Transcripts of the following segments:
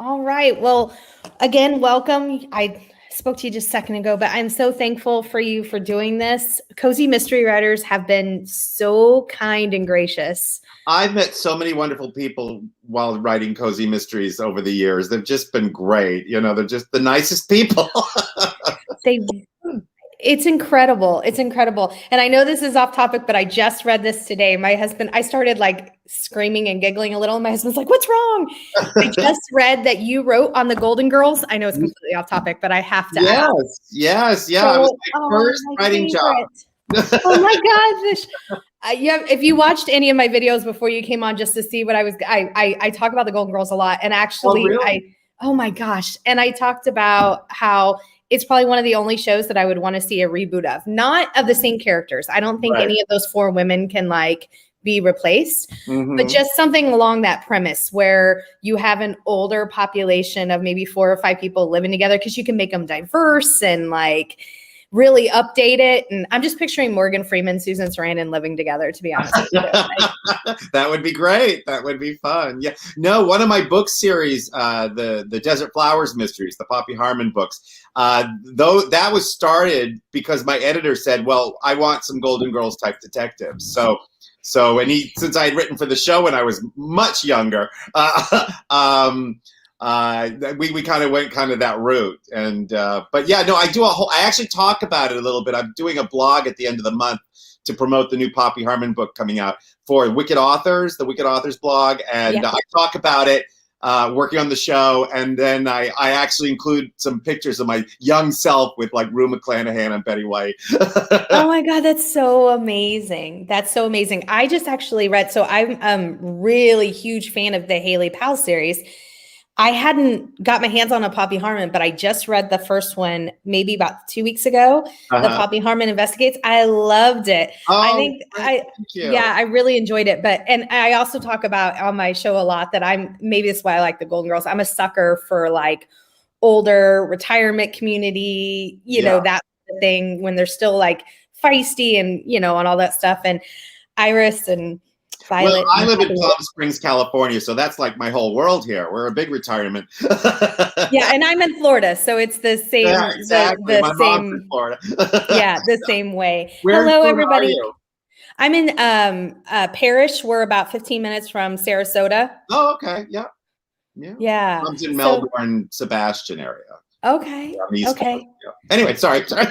All right. Well, again, welcome. I spoke to you just a second ago, but I'm so thankful for you for doing this. Cozy Mystery Writers have been so kind and gracious. I've met so many wonderful people while writing cozy mysteries over the years. They've just been great. They're just the nicest people. They It's incredible. It's incredible. And I know this is off topic, but I just read this today. My husband, I started like screaming and giggling a little. And my husband's like, "What's wrong?" I just read that you wrote on the Golden Girls. I know it's completely off topic, but I have to ask. Yes. Yeah. So, it was my first my writing favorite. job. Oh my gosh. If you watched any of my videos before you came on just to see what I talk about the Golden Girls a lot. And actually, really? oh my gosh. And I talked about how it's probably one of the only shows that I would want to see a reboot of, not of the same characters. I don't think any of those four women can like be replaced, but just something along that premise where you have an older population of maybe 4 or 5 people living together, because you can make them diverse and like really update it. And I'm just picturing Morgan Freeman, Susan Sarandon living together, to be honest with you. That would be great. That would be fun. Yeah. No, one of my book series, the Desert Flowers Mysteries, the Poppy Harmon books, though that was started because my editor said, well, I want some Golden Girls type detectives. Since I had written for the show when I was much younger, we kind of went that route. And but yeah, no, I actually talk about it a little bit. I'm doing a blog at the end of the month to promote the new Poppy Harmon book coming out for Wicked Authors, the Wicked Authors blog. And I talk about it, working on the show. And then I actually include some pictures of my young self with like Rue McClanahan and Betty White. Oh my God, that's so amazing. That's so amazing. I just actually read, so I'm a really huge fan of the Haley Powell series. I hadn't got my hands on a Poppy Harmon, but I just read the first one maybe about 2 weeks ago. The Poppy Harmon Investigates. I loved it. I really enjoyed it. And I also talk about on my show a lot that maybe that's why I like the Golden Girls. I'm a sucker for like older retirement community, you know, that thing when they're still like feisty and, you know, and all that stuff. And Iris and Violet. Well, I live in Palm Springs, California, so that's like my whole world here. We're a big retirement. Yeah, and I'm in Florida, so it's the same. Yeah, exactly. The same. In Florida. Yeah, the same way. Where Hello, in everybody. Are you? I'm in Parrish. We're about 15 minutes from Sarasota. Oh, okay. Yeah. Yeah. I'm in Melbourne, Sebastian area. Okay. Okay. Anyway, sorry. No.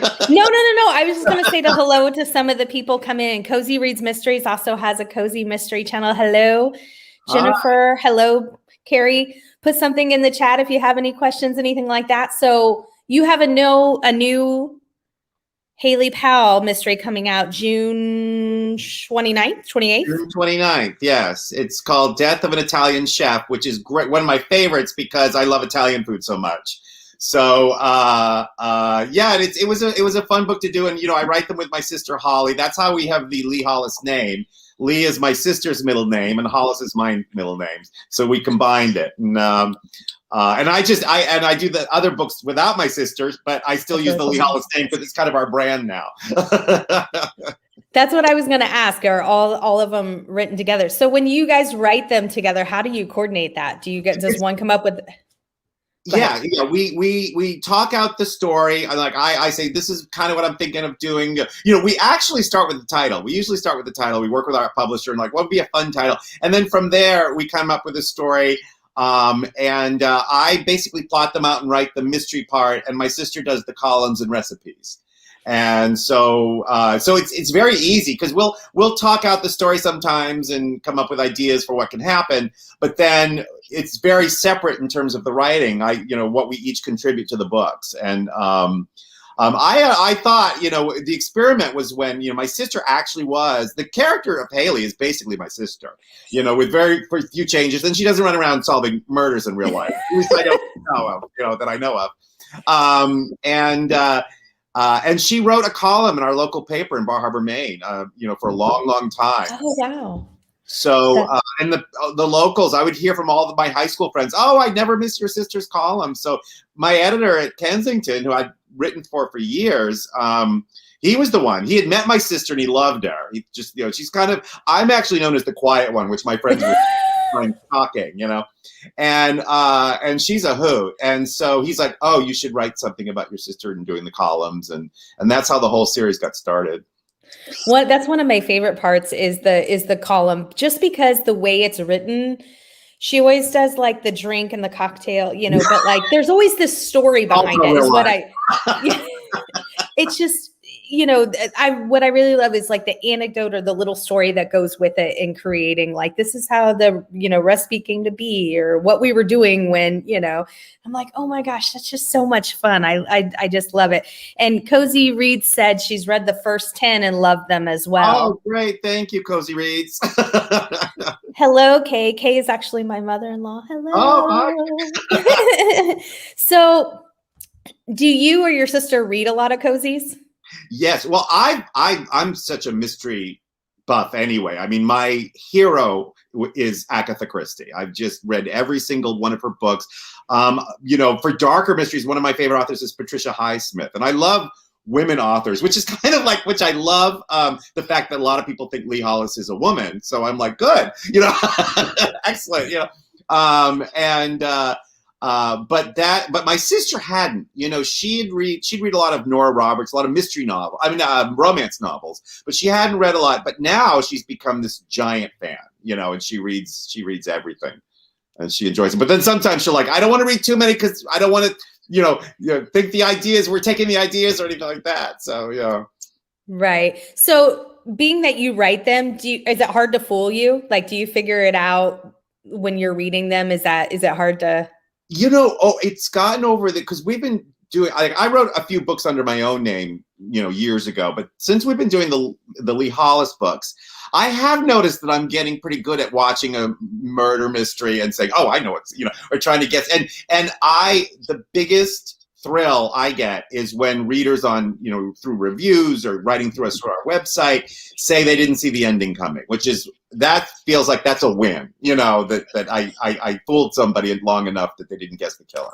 I was just going to say hello to some of the people come in. Cozy Reads Mysteries also has a Cozy Mystery channel. Hello, Jennifer. Hello, Carrie. Put something in the chat if you have any questions, anything like that. So you have a new Haley Powell mystery coming out June 29th, 28th? June 29th, yes. It's called Death of an Italian Chef, which is great. One of my favorites because I love Italian food so much. So it was a fun book to do, and you know I write them with my sister Holly. That's how we have the Lee Hollis name. Lee is my sister's middle name, and Hollis is my middle name. So we combined it, and I do the other books without my sisters, but I still use the Lee Hollis name because it's kind of our brand now. That's what I was going to ask. Are all of them written together? So when you guys write them together, how do you coordinate that? Does one come up with? Yeah. We talk out the story. I say, this is kind of what I'm thinking of doing. You know, we actually start with the title. We usually start with the title. We work with our publisher and like, what would be a fun title? And then from there, we come up with a story. I basically plot them out and write the mystery part. And my sister does the columns and recipes. And so it's very easy because we'll talk out the story sometimes and come up with ideas for what can happen, but then it's very separate in terms of the writing. What we each contribute to the books. And I thought, the experiment was when, my sister actually was the character of Haley is basically my sister, with very few changes, and she doesn't run around solving murders in real life. At least I don't know of, that I know of. And she wrote a column in our local paper in Bar Harbor, Maine, for a long, long time. Oh, wow. So, and the locals, I would hear from all of my high school friends, oh, I never miss your sister's column. So my editor at Kensington, who I'd written for years, he was the one. He had met my sister and he loved her. He just, she's I'm actually known as the quiet one, which my friends would find shocking, and she's a hoot. And so he's like, oh, you should write something about your sister and doing the columns. And that's how the whole series got started. That's one of my favorite parts is the column, just because the way it's written. She always does like the drink and the cocktail, but like there's always this story behind it is what it's just, what I really love is like the anecdote or the little story that goes with it in creating, like, this is how the, recipe came to be, or what we were doing when, I'm like, oh my gosh, that's just so much fun. I just love it. And Cozy Reed said she's read the first 10 and loved them as well. Oh, great. Thank you, Cozy Reeds. Hello, Kay. Kay is actually my mother-in-law. Hello. Oh, hi. So do you or your sister read a lot of cozies? Yes. Well, I'm such a mystery buff anyway. I mean, my hero is Agatha Christie. I've just read every single one of her books. For darker mysteries, one of my favorite authors is Patricia Highsmith. And I love women authors, which is kind of like, which I love the fact that a lot of people think Lee Hollis is a woman. So I'm like, good, excellent, but my sister hadn't, she'd read a lot of Nora Roberts, a lot of mystery novels, romance novels, but she hadn't read a lot. But now she's become this giant fan, and she reads everything and she enjoys it. But then sometimes she'll like, I don't want to read too many because I don't want to, think we're taking the ideas or anything like that. So, yeah. Right. So being that you write them, is it hard to fool you? Like, do you figure it out when you're reading them? Is it hard to? It's gotten over because we've been doing, I wrote a few books under my own name, years ago, but since we've been doing the Lee Hollis books, I have noticed that I'm getting pretty good at watching a murder mystery and saying, oh, I know it's, or trying to guess. And the biggest thrill I get is when readers on, through reviews or writing through us through our website say they didn't see the ending coming, that feels like that's a win, that I fooled somebody long enough that they didn't guess the killer.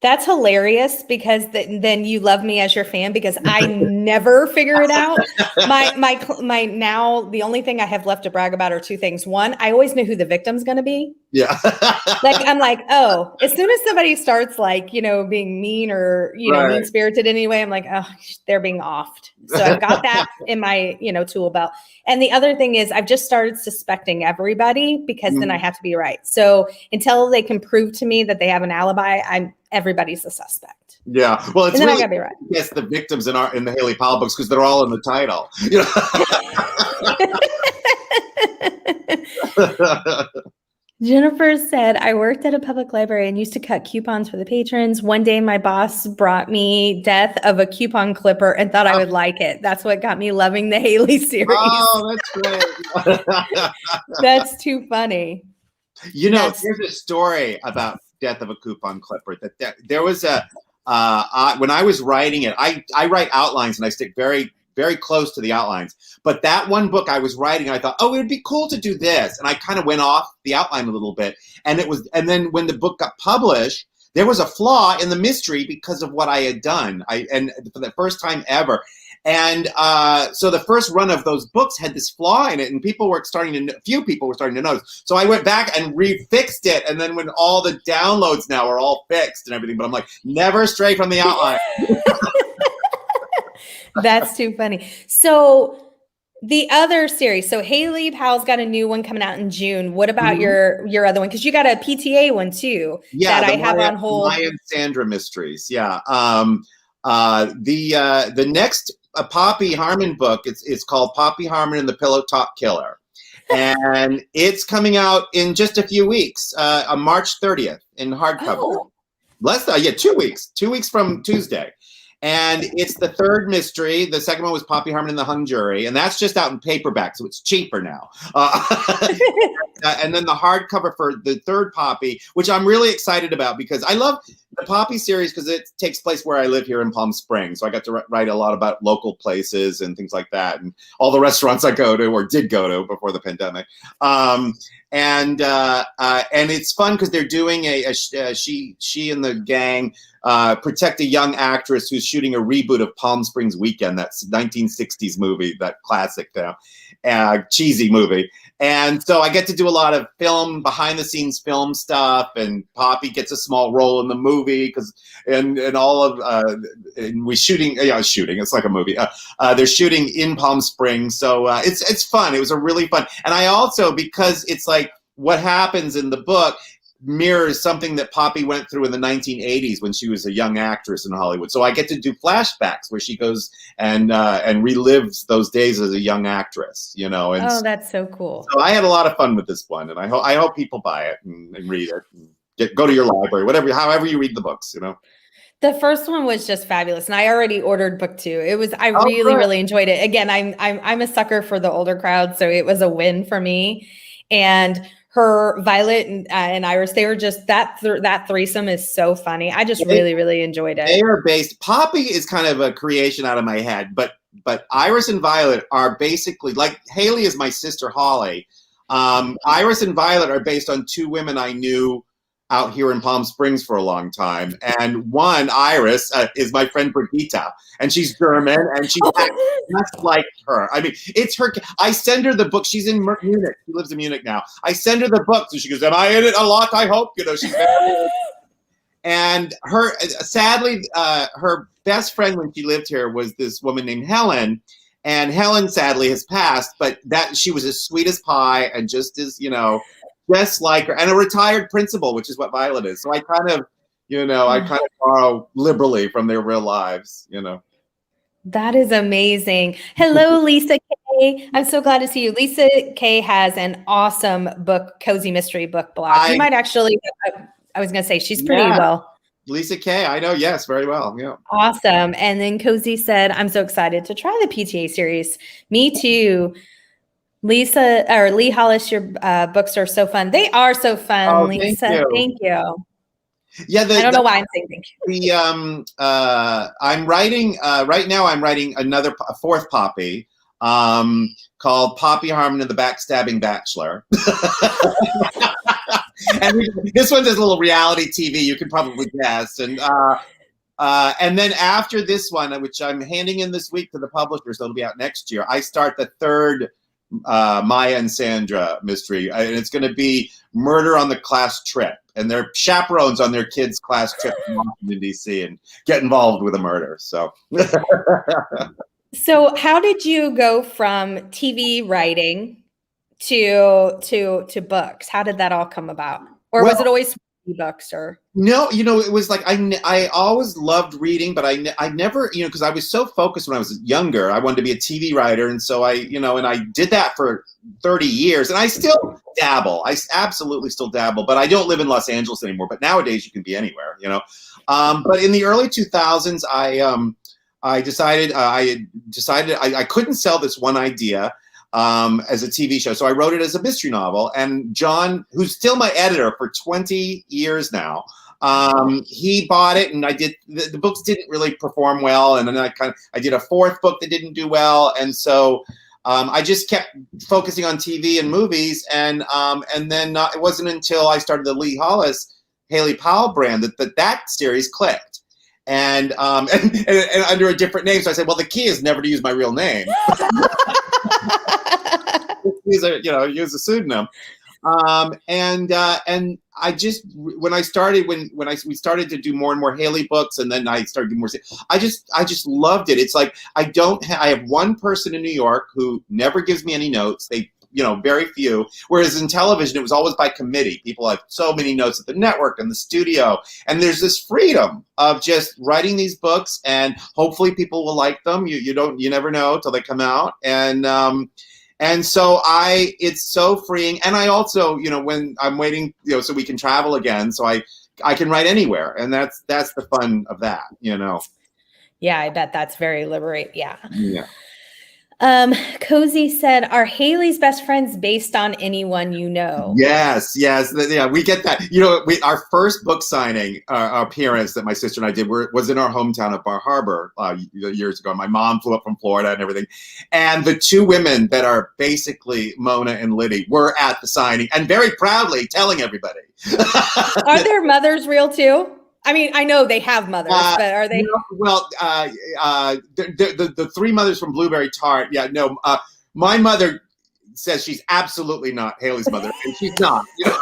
That's hilarious because then you love me as your fan because I never figure it out. My now the only thing I have left to brag about are two things. One, I always know who the victim's going to be. Yeah. I'm like, oh, as soon as somebody starts like, being mean or, right. mean spirited anyway, I'm like, oh, they're being offed. So I've got that in my, tool belt. And the other thing is I've just started suspecting everybody because then I have to be right. So until they can prove to me that they have an alibi, everybody's a suspect. Yeah. Well, it's and then really I gotta be right. Yes, the victims in the Haley Powell books because they're all in the title. Jennifer said, I worked at a public library and used to cut coupons for the patrons. One day my boss brought me Death of a Coupon Clipper and thought I would like it. That's what got me loving the Haley series. Oh, that's great. That's too funny. There's a story about Death of a Coupon Clipper that there was when I was writing it, I write outlines and I stick very, very close to the outlines. But that one book I was writing, I thought, oh, it would be cool to do this. And I kind of went off the outline a little bit. And then when the book got published, there was a flaw in the mystery because of what I had done. And for the first time ever. And so the first run of those books had this flaw in it, and few people were starting to notice. So I went back and refixed it, and then when all the downloads now are all fixed and everything, but I'm like, never stray from the outline. That's too funny. So the other series, so Haley Powell's got a new one coming out in June. What about your other one? Because you got a PTA one too. Yeah, that I have on hold. Maya and Sandra mysteries. Yeah. The next Poppy Harmon book, it's called Poppy Harmon and the Pillow Talk Killer. And it's coming out in just a few weeks, on March 30th in hardcover. Oh. 2 weeks. 2 weeks from Tuesday. And it's the third mystery. The second one was Poppy Harmon and the Hung Jury, and that's just out in paperback, so it's cheaper now. And then the hardcover for the third Poppy, which I'm really excited about because I love the Poppy series because it takes place where I live here in Palm Springs. So I got to write a lot about local places and things like that, and all the restaurants I go to or did go to before the pandemic. And it's fun because they're doing she and the gang protect a young actress who's shooting a reboot of Palm Springs Weekend, that 1960s movie, that classic now. cheesy movie. And so I get to do a lot of behind the scenes film stuff, and Poppy gets a small role in the movie and we shooting, it's like a movie. They're shooting in Palm Springs. So it's fun. It was a really fun. And I also, because it's like what happens in the book mirrors something that Poppy went through in the 1980s when she was a young actress in Hollywood. So I get to do flashbacks where she goes and relives those days as a young actress, And oh, that's so cool. So I had a lot of fun with this one, and I hope people buy it and read it. And go to your library, however you read the books, The first one was just fabulous, and I already ordered book 2. I really enjoyed it. Again, I'm a sucker for the older crowd, so it was a win for me. And her Violet and Iris, they were just that threesome is so funny. I just really enjoyed it. They are based. Poppy is kind of a creation out of my head, but Iris and Violet are basically like Haley is my sister Holly. Iris and Violet are based on 2 women I knew out here in Palm Springs for a long time. And one, Iris, is my friend Brigitte, and she's German, and she's just like her. I mean, it's her. I send her the book. She's in Munich. She lives in Munich now. I send her the book, and she goes, "Am I in it a lot? I hope." She's very. And sadly, her best friend when she lived here was this woman named Helen. And Helen sadly has passed, but she was as sweet as pie and just as, just like her, and a retired principal, which is what Violet is. So I kind of, borrow liberally from their real lives, That is amazing. Hello, Lisa K. I'm so glad to see you. Lisa K has an awesome cozy mystery book blog. You might actually, I was going to say, she's pretty well. Lisa K, I know, yes, very well. Yeah. Awesome. And then Cozy said, I'm so excited to try the PTA series. Me too. Lisa or Lee Hollis, your books are so fun. They are so fun, oh, Lisa. Thank you. Yeah, I don't know why I'm saying thank you. I'm writing right now. I'm writing a 4th Poppy called Poppy Harmon and the Backstabbing Bachelor. And this one's a little reality TV. You can probably guess. And then after this one, which I'm handing in this week to the publisher, so it'll be out next year, I start the 3rd Maya and Sandra mystery, and it's going to be murder on the class trip, and they're chaperones on their kids' class trip to Washington D.C. and get involved with a murder. So, so how did you go from TV writing to books? How did that all come about, or was it always books? Or no, it was like I always loved reading, but I never, because I was so focused when I was younger. I wanted to be a TV writer, and so and I did that for 30 years, and I still dabble. I absolutely still dabble, but I don't live in Los Angeles anymore. But nowadays you can be anywhere, But in the early 2000s, I decided I couldn't sell this one idea as a TV show. So I wrote it as a mystery novel, and John, who's still my editor for 20 years now, he bought it, and the books didn't really perform well. And then I did a 4th book that didn't do well. And so I just kept focusing on TV and movies. And then it wasn't until I started the Lee Hollis, Haley Powell brand that series clicked. And under a different name. So I said, well, the key is never to use my real name. Use a pseudonym. And I just, when we started to do more and more Haley books, and then I started doing more, I just loved it. It's like, I have one person in New York who never gives me any notes. They, very few. Whereas in television, it was always by committee. People have so many notes at the network and the studio. And there's this freedom of just writing these books, and hopefully people will like them. You never know till they come out. And so it's so freeing. And I also, when I'm waiting, so we can travel again, so I can write anywhere. And that's the fun of that, Yeah, I bet that's very liberating. Yeah. Yeah. Cozy said, are Haley's best friends based on anyone you know? Yes. Yeah, we get that. Our first book signing appearance that my sister and I did was in our hometown of Bar Harbor years ago. My mom flew up from Florida and everything. And the 2 women that are basically Mona and Liddy were at the signing, and very proudly telling everybody. Are their mothers real too? I mean, I know they have mothers, but are they? Well, the 3 mothers from Blueberry Tart. Yeah, no. My mother says she's absolutely not Haley's mother, and she's not. You know?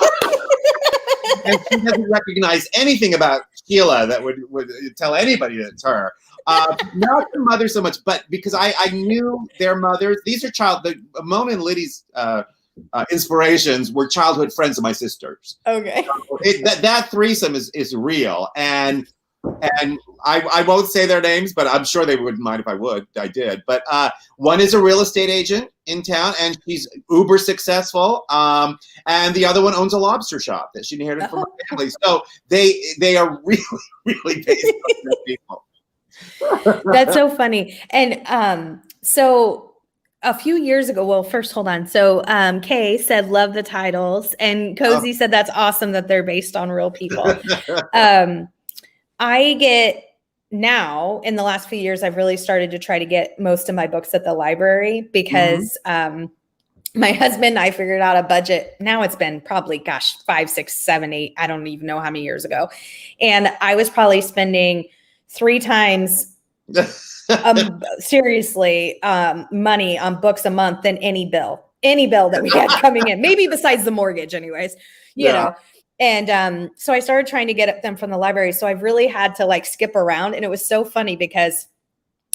And she doesn't recognize anything about Sheila that would tell anybody that it's her. Not the mother so much, but because I knew their mothers. These are Mona and Liddy's inspirations were childhood friends of my sisters. Okay. That threesome is real, and I won't say their names, but I'm sure they wouldn't mind if I did. But one is a real estate agent in town, and she's uber successful. And the other one owns a lobster shop that she inherited from her family. So they are really, really based on their people. That's so funny. And so a few years ago, well, first, hold on. So Kay said, love the titles. And Cozy said, that's awesome that they're based on real people. I get now, in the last few years, I've really started to try to get most of my books at the library because my husband and I figured out a budget. Now it's been probably, 5, 6, 7, 8. I don't even know how many years ago. And I was probably spending 3 times seriously money on books a month than any bill that we had coming in, maybe besides the mortgage anyways, you know. And so I started trying to get them from the library. So I've really had to like skip around. And it was so funny because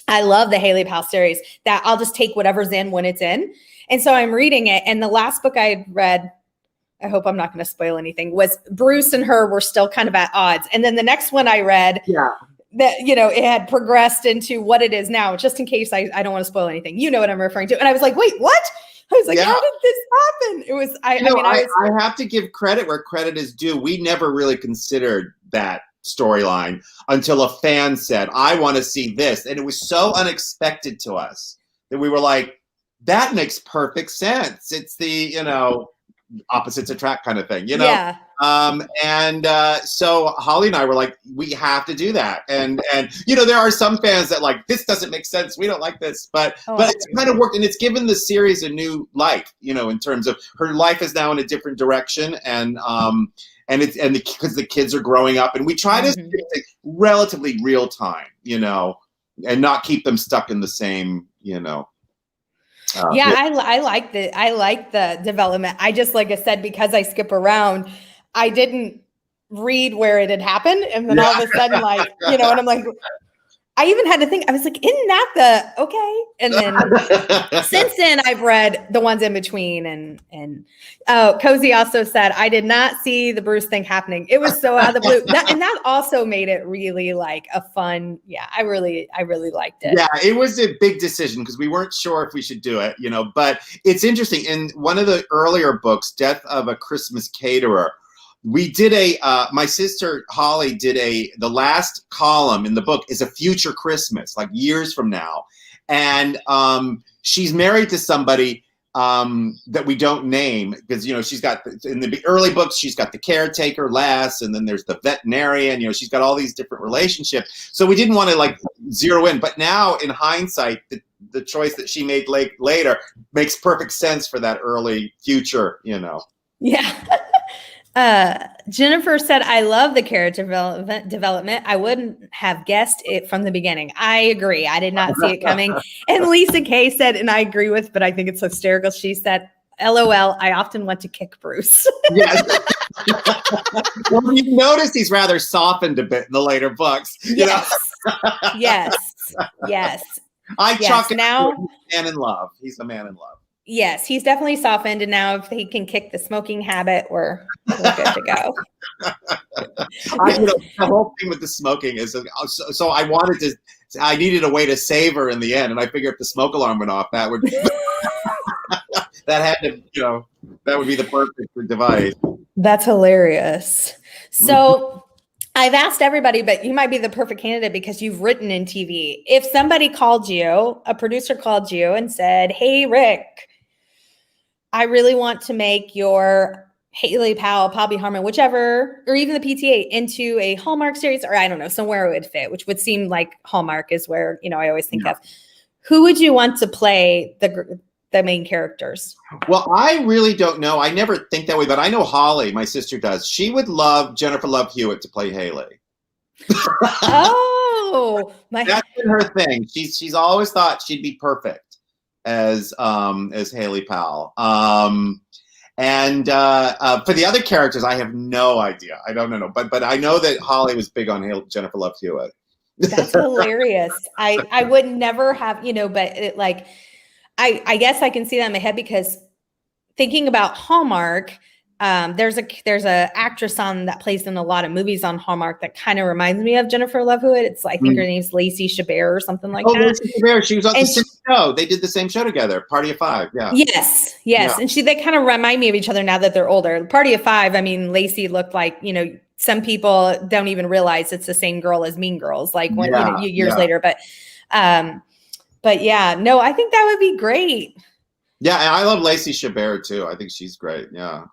I love the Haley Powell series that I'll just take whatever's in when it's in. And so I'm reading it. And the last book I read, I hope I'm not going to spoil anything, was Bruce and her were still kind of at odds. And then the next one I read, that, you know, it had progressed into what it is now, just in case I don't want to spoil anything. You know what I'm referring to. And I was like, wait, what? I was like, how did this happen? It was, I have to give credit where credit is due. We never really considered that storyline until a fan said, I want to see this. And it was so unexpected to us that we were like, that makes perfect sense. It's the, you know, opposites attract kind of thing, you know? Yeah. So Holly and I were like, we have to do that. And you know, there are some fans that like, this doesn't make sense. We don't like this, but it's kind of worked, and it's given the series a new life, you know, in terms of her life is now in a different direction. And because the kids are growing up, and we try to stay relatively real time, you know, and not keep them stuck in the same, you know. I like the development. I just, like I said, because I skip around, I didn't read where it had happened. And then all of a sudden, like, you know, and I'm like, I even had to think, I was like, isn't that okay? And then since then I've read the ones in between, and Cozy also said, I did not see the Bruce thing happening. It was so out of the blue. That also made it really like a fun, I really liked it. Yeah, it was a big decision because we weren't sure if we should do it, you know, but it's interesting. In one of the earlier books, Death of a Christmas Caterer, we did my sister Holly did the last column in the book is a future Christmas, like years from now. And she's married to somebody that we don't name because, you know, she's got, in the early books, she's got the caretaker, Les, and then there's the veterinarian, you know, she's got all these different relationships. So we didn't want to like zero in, but now in hindsight, the choice that she made later makes perfect sense for that early future, you know. Yeah. Jennifer said, I love the character development. I wouldn't have guessed it from the beginning. I agree. I did not see it coming. And Lisa Kay said, and I agree with, but I think it's hysterical. She said, LOL, I often want to kick Bruce. Yes. Well, you notice he's rather softened a bit in the later books. Yes. Yes. I chalk it now to man in love. He's a man in love. Yes, he's definitely softened, and now if he can kick the smoking habit, we're good to go. The whole thing with the smoking is so I needed a way to save her in the end, and I figured if the smoke alarm went off, that would that would be the perfect device. That's hilarious. So I've asked everybody, but you might be the perfect candidate because you've written in TV. If somebody called you, a producer called you and said, hey, Rick, I really want to make your Haley Powell, Bobby Harmon, whichever, or even the PTA into a Hallmark series, or I don't know, somewhere it would fit, which would seem like Hallmark is where, you know, I always think of. Who would you want to play the main characters? Well, I really don't know. I never think that way, but I know Holly, my sister, does. She would love Jennifer Love Hewitt to play Haley. Oh, that's been her thing. She's always thought she'd be perfect. as Haley Powell. And for the other characters, I have no idea. I don't know, but I know that Holly was big on Jennifer Love Hewitt. That's hilarious. I would never have, but I guess I can see that in my head because thinking about Hallmark, there's a actress that plays in a lot of movies on Hallmark that kind of reminds me of Jennifer Love Hewitt. I think her name's Lacey Chabert or something like that. Lacey Chabert. She was on the same show. They did the same show together, Party of Five. Yeah. Yes. Yeah. And they kind of remind me of each other now that they're older. Party of Five. I mean, Lacey looked like, some people don't even realize it's the same girl as Mean Girls, years later. But yeah, no, I think that would be great. Yeah, and I love Lacey Chabert too. I think she's great. Yeah.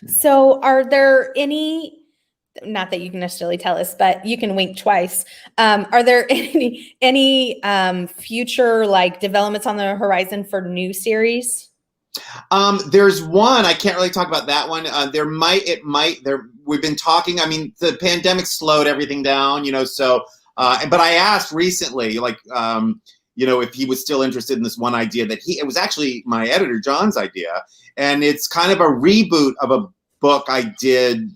So are there any, not that you can necessarily tell us, but you can wink twice. Are there any future developments on the horizon for new series? There's one. I can't really talk about that one. We've been talking. I mean, the pandemic slowed everything down, so, but I asked recently, if he was still interested in this one idea it was actually my editor, John's idea. And it's kind of a reboot of a book I did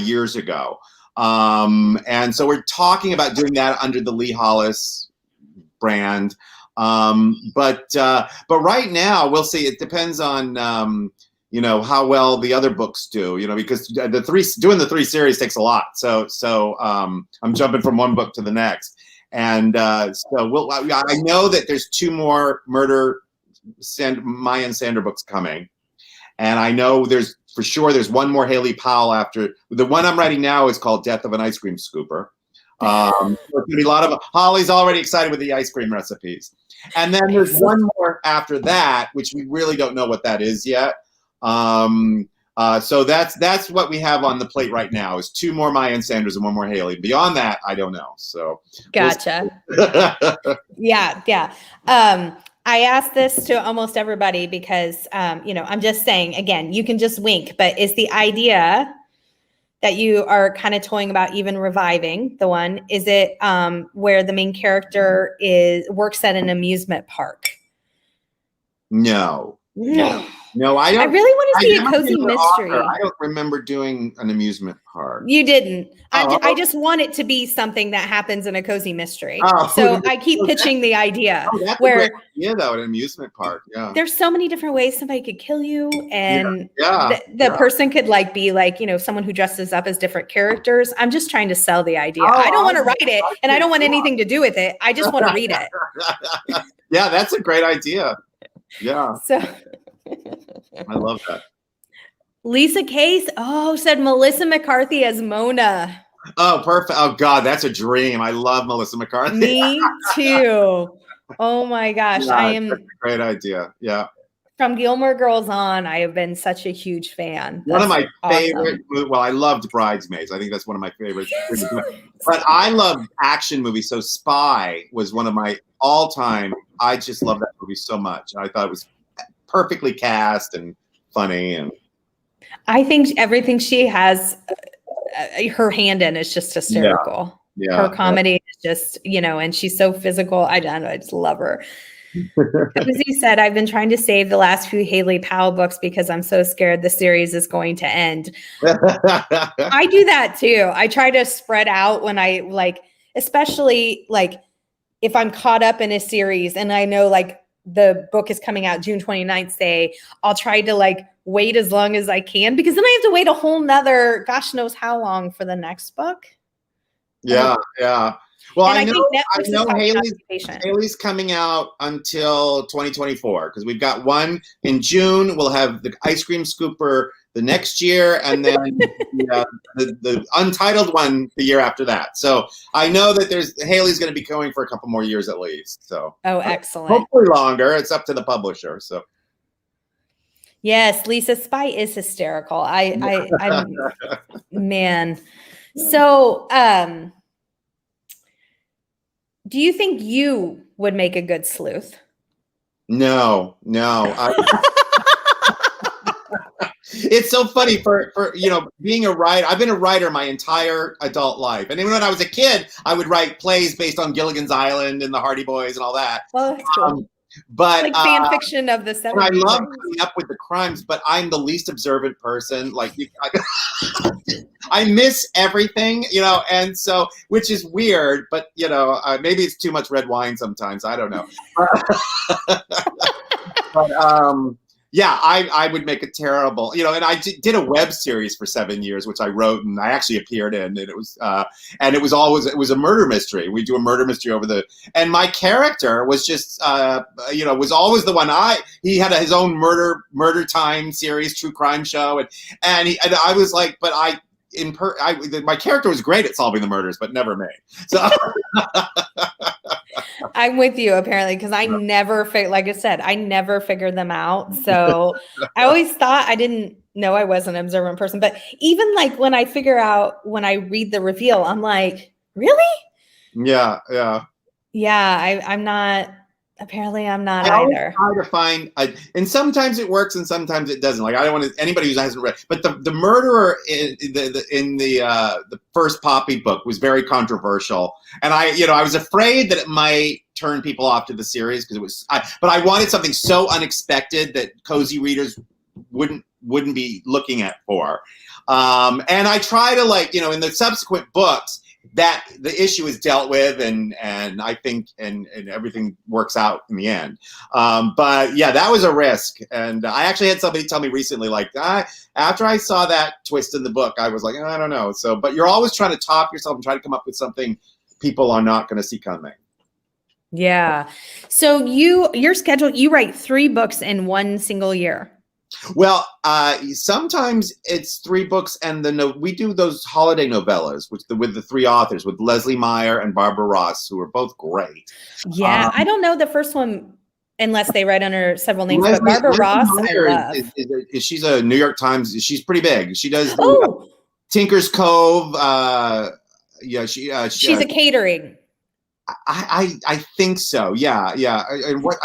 years ago. And so we're talking about doing that under the Lee Hollis brand. But right now we'll see. It depends on, how well the other books do, because doing the three series takes a lot. So I'm jumping from one book to the next. And I know that there's 2 more Mayan Sander books coming. And I know there's one more Haley Powell after. The one I'm writing now is called Death of an Ice Cream Scooper. There's going to be a lot of Holly's already excited with the ice cream recipes. And then there's one more after that, which we really don't know what that is yet. So that's what we have on the plate right now is 2 more Mayan Sanders and 1 more Haley. Beyond that, I don't know. So gotcha. Yeah. I asked this to almost everybody because, I'm just saying, again, you can just wink, but is the idea that you are kind of toying about even reviving the one, is it where the main character works at an amusement park? No, I don't. I really want to see a cozy mystery. I don't remember doing an amusement park. You didn't. I just want it to be something that happens in a cozy mystery. So I keep pitching the idea where though, an amusement park. Yeah. There's so many different ways somebody could kill you, and the person could be someone who dresses up as different characters. I'm just trying to sell the idea. I don't want to write it, and I don't want anything to do with it. I just want to read it. Yeah, that's a great idea. Yeah. So I love that. Lisa Case, said Melissa McCarthy as Mona. Oh, perfect. Oh, God, that's a dream. I love Melissa McCarthy. Me too. Oh, my gosh. That's a great idea. Yeah. From Gilmore Girls on, I have been such a huge fan. One of my favorite, well, I loved Bridesmaids. I think that's one of my favorites. But I love action movies. So Spy was one of my all-time. I just love that movie so much. I thought it was perfectly cast and funny. And I think everything she has her hand in is just hysterical. Her comedy is just, and she's so physical. I don't know. I just love her. As you said, I've been trying to save the last few Haley Powell books because I'm so scared the series is going to end. I do that too. I try to spread out when I especially if I'm caught up in a series and I know the book is coming out June 29th, say, I'll try to wait as long as I can, because then I have to wait a whole nother, gosh knows how long for the next book. Yeah. Well, I know Haley's coming out until 2024 because we've got one in June. We'll have the Ice Cream Scooper the next year, and then the untitled one the year after that. So I know that Haley's going to be going for a couple more years at least. So excellent. Hopefully longer. It's up to the publisher. So yes, Lisa, Spy is hysterical. I'm man. So do you think you would make a good sleuth? No. It's so funny for being a writer. I've been a writer my entire adult life. And even when I was a kid, I would write plays based on Gilligan's Island and the Hardy Boys and all that. Oh, that's cool. But Like fan fiction of the and I 70s. love right? coming up with the crimes, but I'm the least observant person. Like I miss everything, and so, which is weird, but maybe it's too much red wine sometimes. I don't know. But yeah, I would make a terrible, and I did a web series for 7 years, which I wrote and I actually appeared in, and it was a murder mystery. We do a murder mystery and my character was just, was always the one. He had his own murder time series, true crime show, and I was like, but my character was great at solving the murders, but never me. So. I'm with you apparently, because I never like I said, I never figured them out. So I always thought I didn't know I was an observant person. But even like when I read the reveal, I'm like, really? Yeah. Yeah, I'm not. Apparently, I'm not I always either. try to find, and sometimes it works and sometimes it doesn't. Like I don't want anybody who hasn't read, but the murderer in the first Poppy book was very controversial, and I was afraid that it might turn people off to the series because but I wanted something so unexpected that cozy readers wouldn't be looking for, and I try to in the subsequent books, that the issue is dealt with and I think and everything works out in the end. But yeah, that was a risk. And I actually had somebody tell me recently, after I saw that twist in the book, I was like, I don't know. So, but you're always trying to top yourself and try to come up with something people are not going to see coming. Yeah. So your schedule, you write 3 books in one single year. Well, sometimes it's 3 books, and we do those holiday novellas with the 3 authors, with Leslie Meyer and Barbara Ross, who are both great. Yeah, I don't know the first one unless they write under several names. But Barbara Ross, Meyer I love. She's a New York Times. She's pretty big. She does Tinker's Cove. She's a catering. I think so. Yeah. And what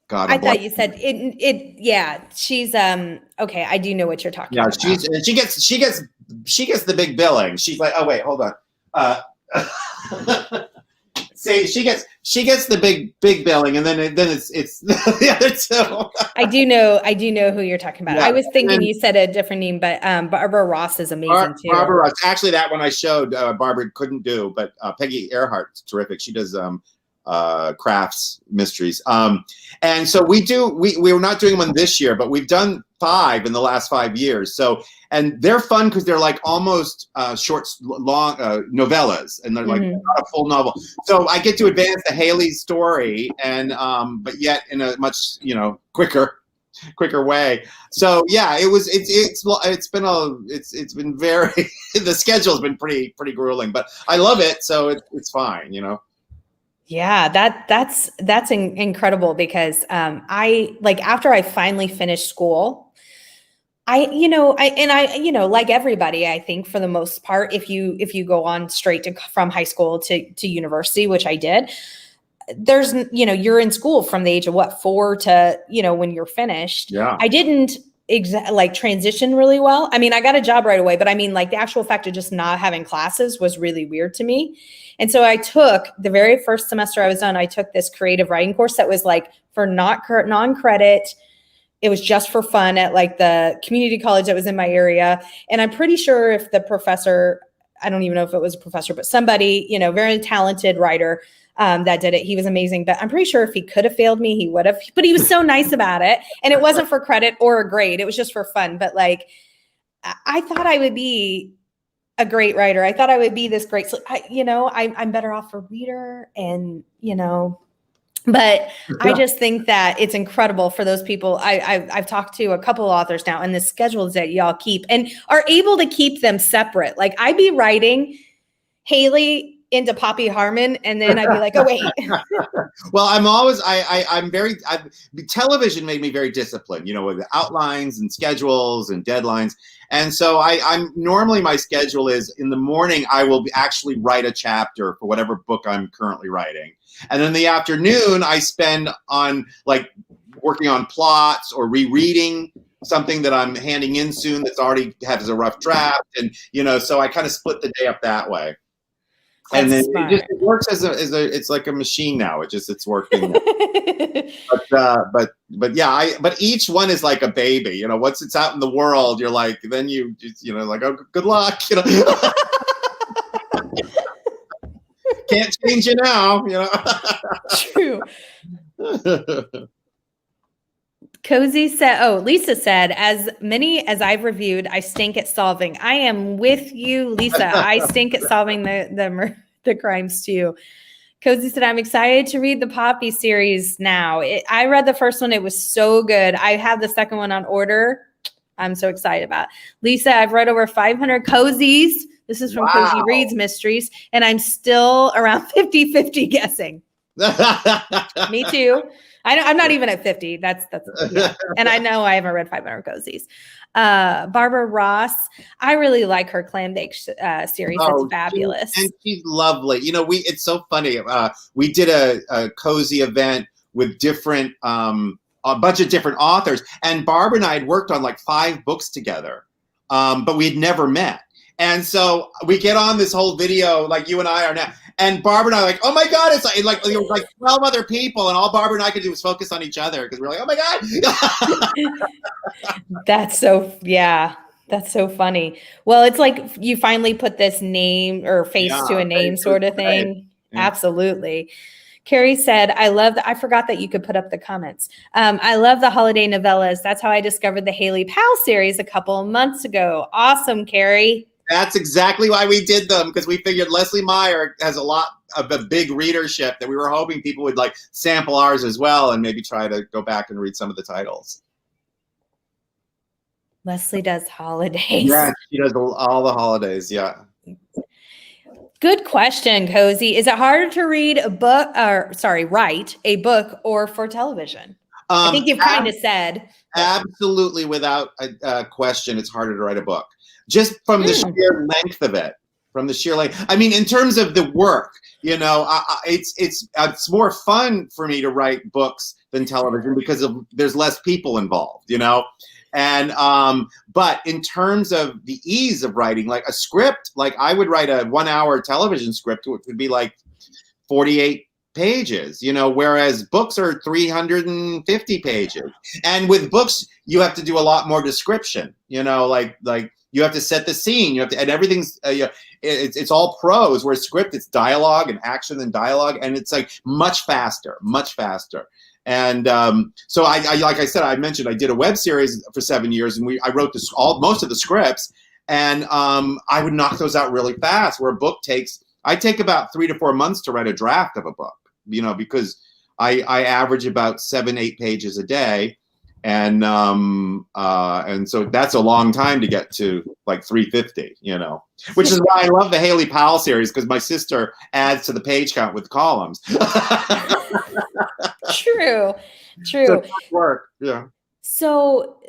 God, I thought you said it. Yeah, she's okay. I do know what you're talking about. Yeah, she gets the big billing. She's like, oh wait, hold on. See, she gets the big billing, and then it's the other 2. I do know who you're talking about. Yeah. I was thinking you said a different name, but Barbara Ross is amazing too. Barbara Ross, actually, that one I showed, Barbara couldn't do, but Peggy Earhart's terrific. She does crafts mysteries, and so we're not doing one this year, but we've done 5 in the last 5 years. So, and they're fun because they're like almost long novellas, and they're like not a full novel. So I get to advance the Haley story, and but yet in a much quicker way. So yeah, it's been very the schedule's been pretty grueling, but I love it, so it's fine, Yeah, that's incredible because I after I finally finished school, I like everybody, I think for the most part, if you go on straight from high school to university, which I did, there's you're in school from the age of 4 to when you're finished. Yeah, I didn't transition really well. I mean, I got a job right away, but I mean, the actual fact of just not having classes was really weird to me. And so I took the very first semester I was done, I took this creative writing course that was for non-credit. It was just for fun at the community college that was in my area. And I'm pretty sure if the professor, I don't even know if it was a professor, but somebody, very talented writer that did it. He was amazing, but I'm pretty sure if he could have failed me, he would have, but he was so nice about it. And it wasn't for credit or a grade. It was just for fun. But I thought I would be a great writer. I thought I would be this great, I'm better off a reader and, but I just think that it's incredible for those people. I've talked to a couple of authors now, and the schedules that y'all keep and are able to keep them separate. I'd be writing Haley into Poppy Harmon, and then I'd be like, oh wait. Well, television made me very disciplined, with the outlines and schedules and deadlines. And so I'm normally, my schedule is in the morning, I will actually write a chapter for whatever book I'm currently writing. And in the afternoon, I spend on working on plots or rereading something that I'm handing in soon that's already has a rough draft. And, so I kind of split the day up that way. And then smart. it works as it's like a machine now. It's working. but yeah, but each one is like a baby. You know, once it's out in the world, you're like, then you know, like, oh, good luck. You know, can't change you now. You True. know. Cozy said, Lisa said, as many as I've reviewed, I stink at solving. I am with you, Lisa. I stink at solving the crimes too. Cozy said, I'm excited to read the Poppy series now. I read the first one. It was so good. I have the second one on order. I'm so excited about it. Lisa, I've read over 500 cozies. This is from Cozy Reads Mysteries. And I'm still around 50-50 guessing. Me too. I'm not even at 50. That's yeah. And I know I haven't read 500 cozies. Barbara Ross, I really like her clam bake series. It's fabulous. And she's lovely. You know, it's so funny. We did a cozy event with different a bunch of different authors, and Barbara and I had worked on like 5 books together, but we had never met. And so we get on this whole video like you and I are now. And Barbara and I are like, oh my God, it's like it was like 12 other people, and all Barbara and I could do was focus on each other because we're like, oh my God. That's so funny. Well, it's like you finally put this name or face to a name sort of thing. Yeah. Absolutely. Carrie said, I forgot that you could put up the comments. I love the holiday novellas. That's how I discovered the Haley Powell series a couple of months ago. Awesome, Carrie. That's exactly why we did them, because we figured Leslie Meyer has a lot of a big readership that we were hoping people would like sample ours as well and maybe try to go back and read some of the titles. Leslie does holidays. Yeah, she does all the holidays. Yeah. Good question, Cozy. Is it harder to read write a book or for television? I think you've kind of said. Absolutely, without a question, it's harder to write a book. Just from the sheer length of it, I mean, in terms of the work, you know, it's more fun for me to write books than television because there's less people involved, you know. And but in terms of the ease of writing, like a script, like I would write a 1-hour television script, which would be like 48 pages, you know, whereas books are 350 pages. And with books, you have to do a lot more description, you know, like you have to set the scene, you have to, and everything's, it's all prose, whereas script, it's dialogue and action and dialogue. And it's like much faster. And so I like I said, I mentioned I did a web series for 7 years, and I wrote most of the scripts, and I would knock those out really fast. Where a book I take about 3 to 4 months to write a draft of a book, you know, because I average about 7-8 pages a day, and so that's a long time to get to like 350, you know, which is why I love the Haley Powell series, because my sister adds to the page count with columns. True. So work. Yeah. So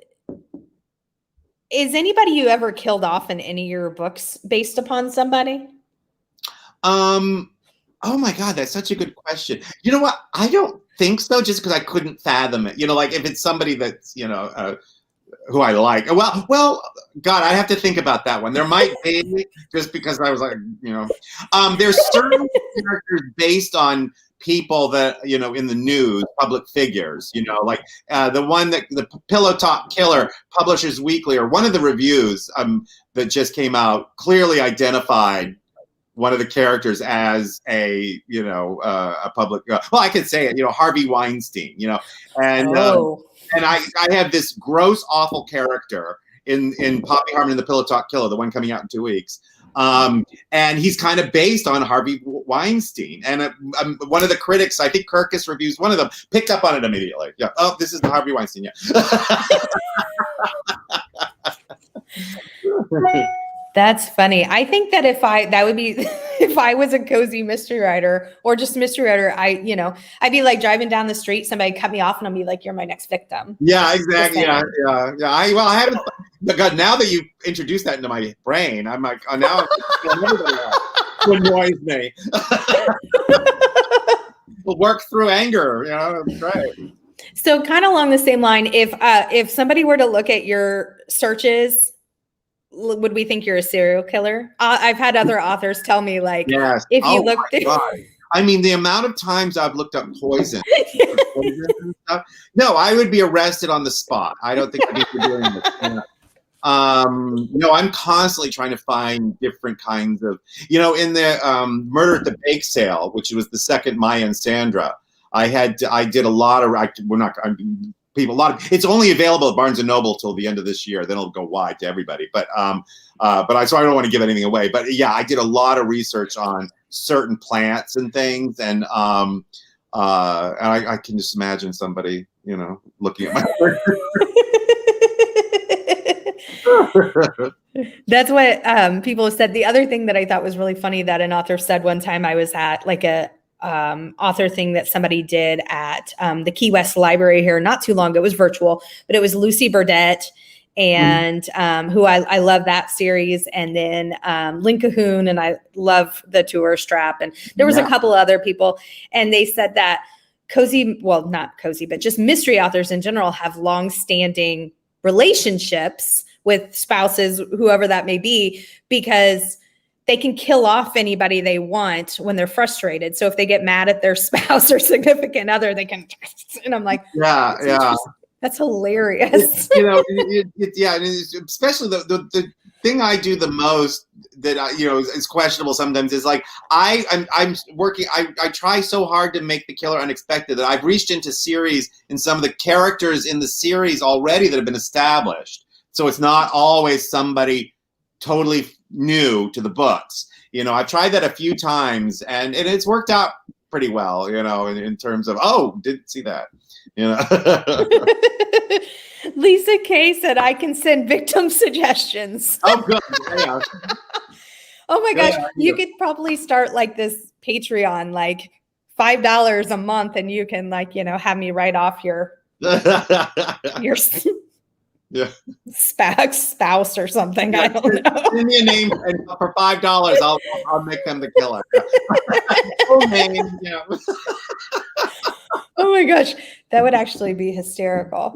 is anybody you ever killed off in any of your books based upon somebody? Oh my God, that's such a good question. You know what? I don't think so, just because I couldn't fathom it. You know, like if it's somebody that's, you know, who I like. Well, God, I have to think about that one. There might be, just because I was like, you know, there's certain characters based on people that, you know, in the news, public figures, you know, like the one that the Pillow Talk Killer, Publishers Weekly, or one of the reviews that just came out clearly identified one of the characters as a, you know, a public, well, I could say it, you know, Harvey Weinstein, you know, and I have this gross, awful character in Poppy Harmon and the Pillow Talk Killer, the one coming out in 2 weeks. And he's kind of based on Harvey Weinstein. And one of the critics, I think Kirkus Reviews, one of them, picked up on it immediately. Yeah. Oh, this is the Harvey Weinstein. Yeah. That's funny. I think that if I was a cozy mystery writer or just mystery writer, I'd be like driving down the street, somebody cut me off and I'll be like, you're my next victim. Yeah, exactly. Yeah. I haven't, God, now that you introduced that into my brain, I'm like, oh, now it annoys me. We'll work through anger, you know, right. So kind of along the same line, if somebody were to look at your searches would we think you're a serial killer? I've had other authors tell me, like, Yes. if you Oh look my God. I mean, the amount of times I've looked up poison and stuff. No, I would be arrested on the spot. I don't think I'd be doing this. No, I'm constantly trying to find different kinds of, in the Murder at the Bake Sale, which was the second Maya and Sandra. I did a lot of, it's only available at Barnes and Noble till the end of this year. Then it'll go wide to everybody. So I don't want to give anything away. But yeah, I did a lot of research on certain plants and things, and I can just imagine somebody, looking at my work. That's what people have said. The other thing that I thought was really funny that an author said one time, I was at like a author thing that somebody did at the Key West Library here not too long ago. It was virtual, but it was Lucy Burdett and who I love that series. And then Lynn Cahoon, and I love The Tourist Trap. And there was a couple other people, and they said that not cozy, but just mystery authors in general have long-standing relationships with spouses, whoever that may be, because they can kill off anybody they want when they're frustrated. So if they get mad at their spouse or significant other, they can, and I'm like, that's hilarious. Especially the thing I do the most that is questionable sometimes is like I'm working. I try so hard to make the killer unexpected that I've reached into series and some of the characters in the series already that have been established. So it's not always somebody totally new to the books. I've tried that a few times, and it's worked out pretty well. In terms of didn't see that. Lisa Kay said, I can send victim suggestions. Oh, good. Yeah. Oh my gosh. You could probably start like this Patreon, like $5 a month, and you can have me write off your spouse or something. I don't know. Send me a name, and for $5, I'll make them the killer. Name, Oh my gosh, that would actually be hysterical.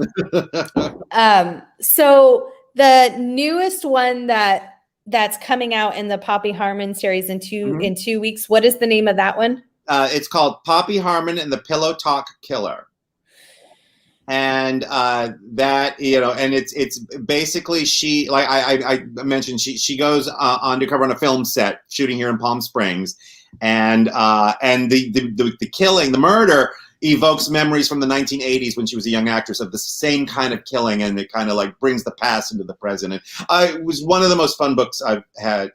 So the newest one that's coming out in the Poppy Harmon series in 2 weeks. What is the name of that one? It's called Poppy Harmon and the Pillow Talk Killer. And that, and it's basically she, like I mentioned, she goes undercover on a film set shooting here in Palm Springs, and the killing, the murder evokes memories from the 1980s when she was a young actress of the same kind of killing, and it kind of like brings the past into the present. And it was one of the most fun books I've had,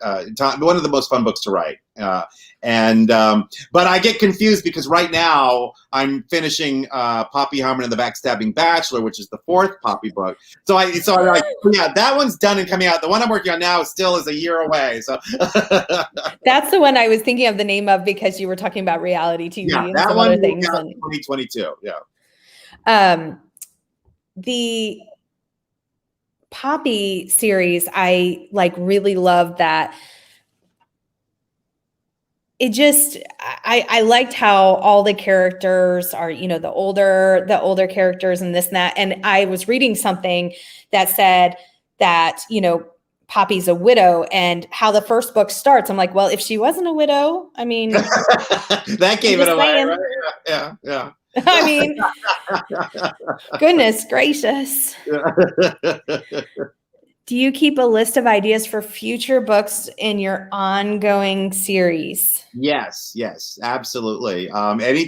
one of the most fun books to write. But I get confused because right now I'm finishing Poppy Harmon and the Backstabbing Bachelor, which is the 4th Poppy book. So I'm like, yeah, that one's done and coming out. The one I'm working on now still is a year away. So that's the one I was thinking of the name of because you were talking about reality TV and some other things. 2022. Yeah. The Poppy series, I really love that. It just, I liked how all the characters are, the older characters and this and that. And I was reading something that said that, Poppy's a widow, and how the first book starts. I'm like, well, if she wasn't a widow, I mean, that gave it away, right? Yeah. I mean, goodness gracious. Do you keep a list of ideas for future books in your ongoing series? Yes, absolutely.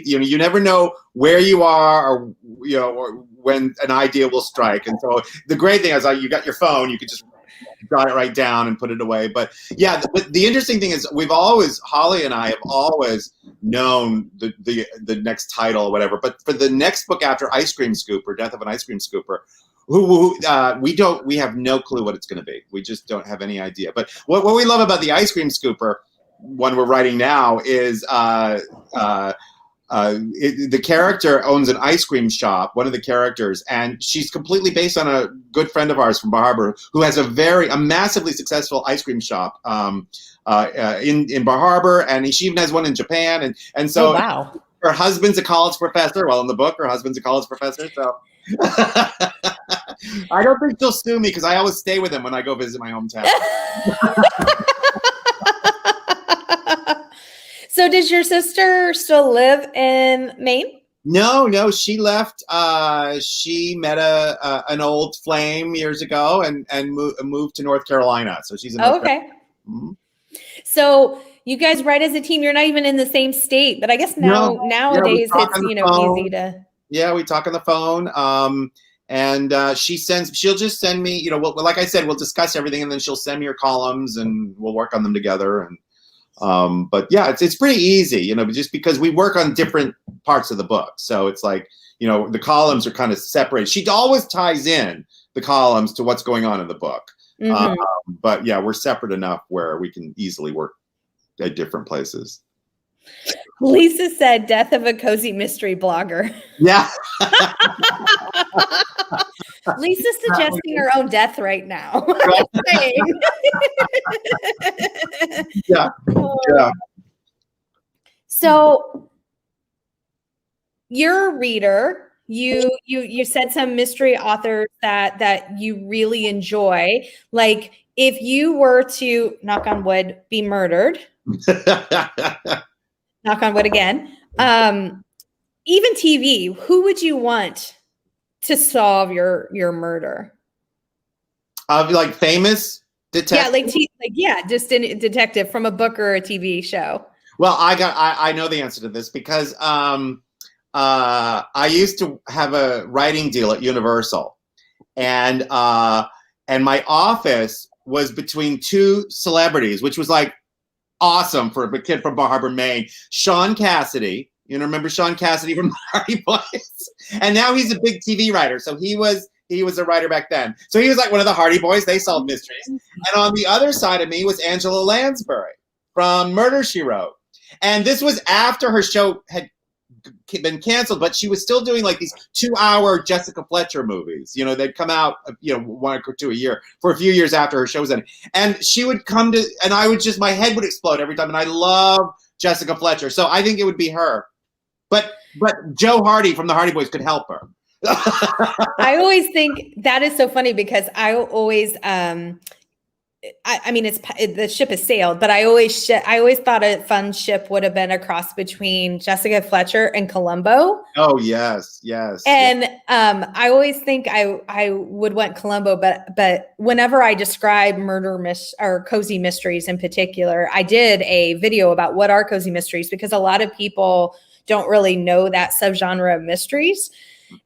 You never know where you are, or when an idea will strike. And so the great thing is, you got your phone, you could just jot it right down and put it away. But yeah, the interesting thing is Holly and I have always known the next title or whatever. But for the next book after Ice Cream Scooper, Death of an Ice Cream Scooper, we have no clue what it's going to be. We just don't have any idea. But what we love about the Ice Cream Scooper one we're writing now is the character owns an ice cream shop, one of the characters, and she's completely based on a good friend of ours from Bar Harbor who has a massively successful ice cream shop in Bar Harbor, and she even has one in Japan, and so oh, wow. Her husband's a college professor. Well, in the book, her husband's a college professor, so I don't think she'll sue me because I always stay with him when I go visit my hometown. So does your sister still live in Maine? No, she left. She met an old flame years ago and moved to North Carolina. So she's in North Okay. Carolina. So you guys write as a team. You're not even in the same state, but I guess nowadays it's easy to. Yeah, we talk on the phone. And she'll just send me, like I said, we'll discuss everything, and then she'll send me her columns, and we'll work on them together. And but yeah, it's pretty easy, just because we work on different parts of the book. So it's like, the columns are kind of separated. She always ties in the columns to what's going on in the book. Mm-hmm. But yeah, we're separate enough where we can easily work at different places. Lisa said, "Death of a cozy mystery blogger." Yeah. Lisa's suggesting her own death right now. Yeah. Yeah. So you're a reader. You said some mystery authors that you really enjoy. Like, if you were to, knock on wood, be murdered, knock on wood again, even TV, who would you want to solve your murder? Like famous detective? Yeah, just a detective from a book or a TV show. Well, I know the answer to this because I used to have a writing deal at Universal, and my office was between two celebrities, which was like awesome for a kid from Bar Harbor, Maine. Sean Cassidy, remember Sean Cassidy from the Hardy Boys? And now he's a big TV writer. So he was a writer back then. So he was like one of the Hardy Boys. They solved mysteries. And on the other side of me was Angela Lansbury from Murder, She Wrote. And this was after her show had been canceled, but she was still doing like these 2-hour Jessica Fletcher movies. They'd come out, 1 or 2 a year for a few years after her show was ended. And she would come to, and I would just, my head would explode every time. And I love Jessica Fletcher. So I think it would be her. But Joe Hardy from the Hardy Boys could help her. I always think that is so funny because I always, I mean, the ship has sailed, but I always thought a fun ship would have been a cross between Jessica Fletcher and Columbo. Oh yes, yes. And I always think I would want Columbo, but whenever I describe or cozy mysteries in particular, I did a video about what are cozy mysteries because a lot of people don't really know that subgenre of mysteries.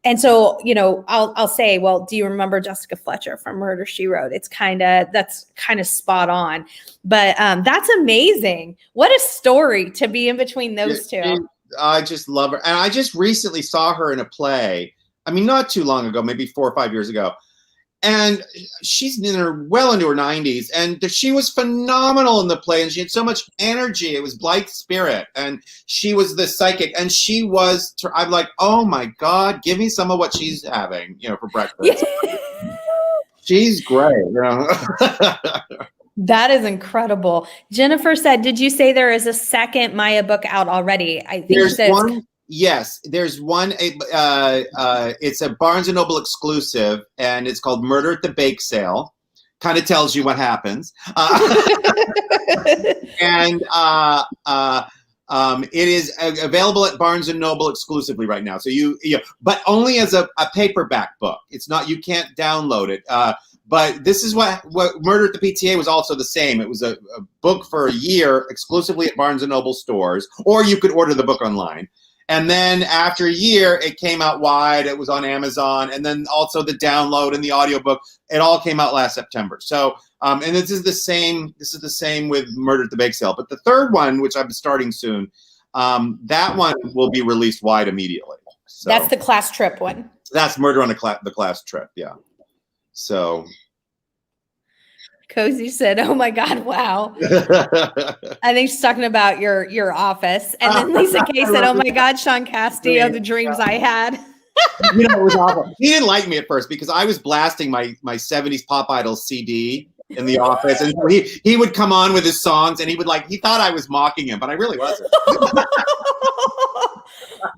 And so, I'll say, well, do you remember Jessica Fletcher from Murder, She Wrote? That's kind of spot on. But that's amazing. What a story to be in between those two. I just love her. And I just recently saw her in a play. I mean, not too long ago, maybe 4 or 5 years ago. And she's well into her 90s. And she was phenomenal in the play. And she had so much energy. It was Blythe Spirit. And she was the psychic. And I'm like, oh my God, give me some of what she's having, for breakfast. She's great. That is incredible. Jennifer said, did you say there is a second Maya book out already? I think there's one. Yes, there's one. It's a Barnes & Noble exclusive, and it's called Murder at the Bake Sale. Kind of tells you what happens. And it is available at Barnes & Noble exclusively right now. So but only as a paperback book. It's not. You can't download it. But this is what Murder at the PTA was also the same. It was a book for a year exclusively at Barnes & Noble stores, or you could order the book online. And then after a year, it came out wide. It was on Amazon. And then also the download and the audiobook. It all came out last September. So, and this is the same with Murder at the Bake Sale. But the third one, which I'm starting soon, that one will be released wide immediately. So that's the class trip one. That's Murder on the Class Trip, yeah. So Cozy said, "Oh my God, wow!" I think she's talking about your office, and then Lisa K said, "Oh my God, Sean Cassidy, of the dreams I had." It was awful. He didn't like me at first because I was blasting my 70s Pop Idols CD in the office, and so he would come on with his songs, and he thought I was mocking him, but I really wasn't.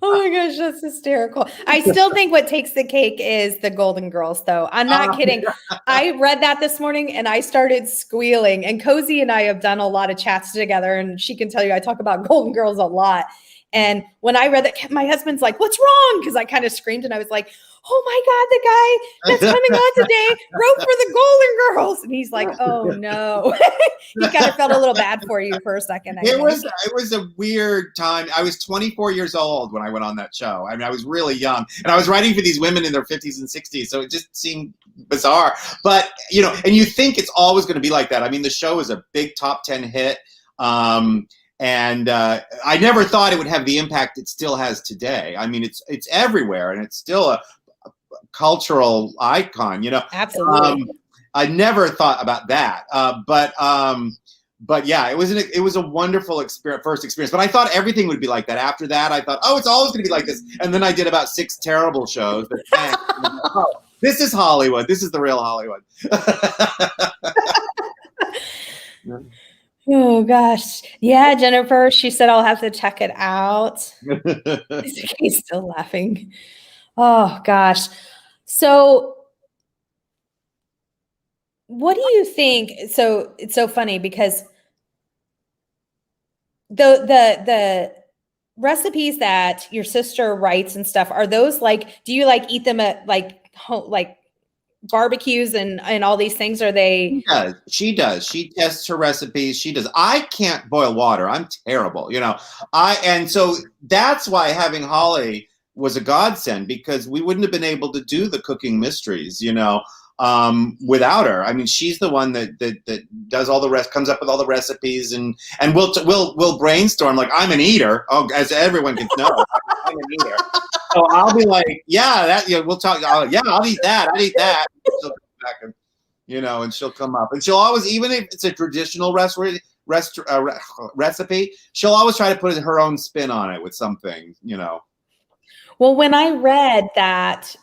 Oh my gosh, that's hysterical. I still think what takes the cake is the Golden Girls, though. I'm not kidding. I read that this morning and I started squealing. And Cozy and I have done a lot of chats together, and she can tell you I talk about Golden Girls a lot. And when I read that, my husband's like, "What's wrong?" Because I kind of screamed and I was like, "Oh my God, the guy that's coming on today wrote for the Golden Girls." And he's like, "Oh no." He kind of felt a little bad for you for a second. It was a weird time. I was 24 years old when I went on that show. I mean, I was really young, and I was writing for these women in their 50s and 60s, so it just seemed bizarre. But and you think it's always going to be like that. I mean, the show is a big top 10 hit. And I never thought it would have the impact it still has today. I mean, it's everywhere, and it's still a cultural icon. Absolutely. I never thought about that, but yeah, it was a wonderful first experience. But I thought everything would be like that. After that, I thought, oh, it's always going to be like this. And then I did about 6 terrible shows. But oh, this is Hollywood. This is the real Hollywood. Oh gosh. Yeah, Jennifer, she said I'll have to check it out. He's still laughing. Oh gosh. So what do you think? So it's so funny because the recipes that your sister writes and stuff, are those like, do you like eat them at like barbecues and all these things? Are they? She does. She tests her recipes. She does. I can't boil water. I'm terrible. And so that's why having Holly was a godsend, because we wouldn't have been able to do the cooking mysteries, without her. I mean, she's the one that does all the rest, comes up with all the recipes, and we'll brainstorm. Like, I'm an eater. Oh, as everyone can know, I'm an eater. So I'll be like, yeah, we'll talk. Yeah, I'll eat that. I'll eat that. She'll come back and, and she'll come up, and she'll always, even if it's a traditional recipe, she'll always try to put her own spin on it with something, Well, when I read that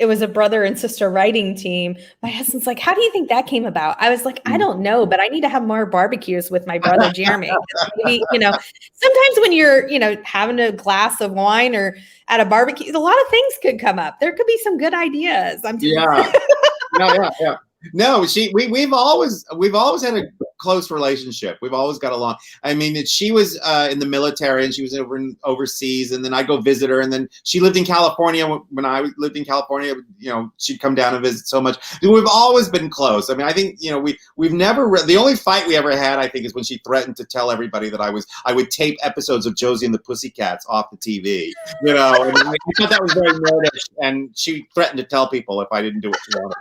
it was a brother and sister writing team, my husband's like, "How do you think that came about?" I was like, "I don't know, but I need to have more barbecues with my brother Jeremy." Maybe, sometimes when you're, having a glass of wine or at a barbecue, a lot of things could come up. There could be some good ideas. Yeah. Yeah. No, we've always had a close relationship. We've always got along. I mean, she was in the military, and she was overseas, and then I go visit her, and then she lived in California. When I lived in California, she'd come down and visit so much. We've always been close. I mean, I think we've never the only fight we ever had, I think, is when she threatened to tell everybody that I would tape episodes of Josie and the Pussycats off the TV. And I thought that was very nerdish, and she threatened to tell people if I didn't do what she wanted.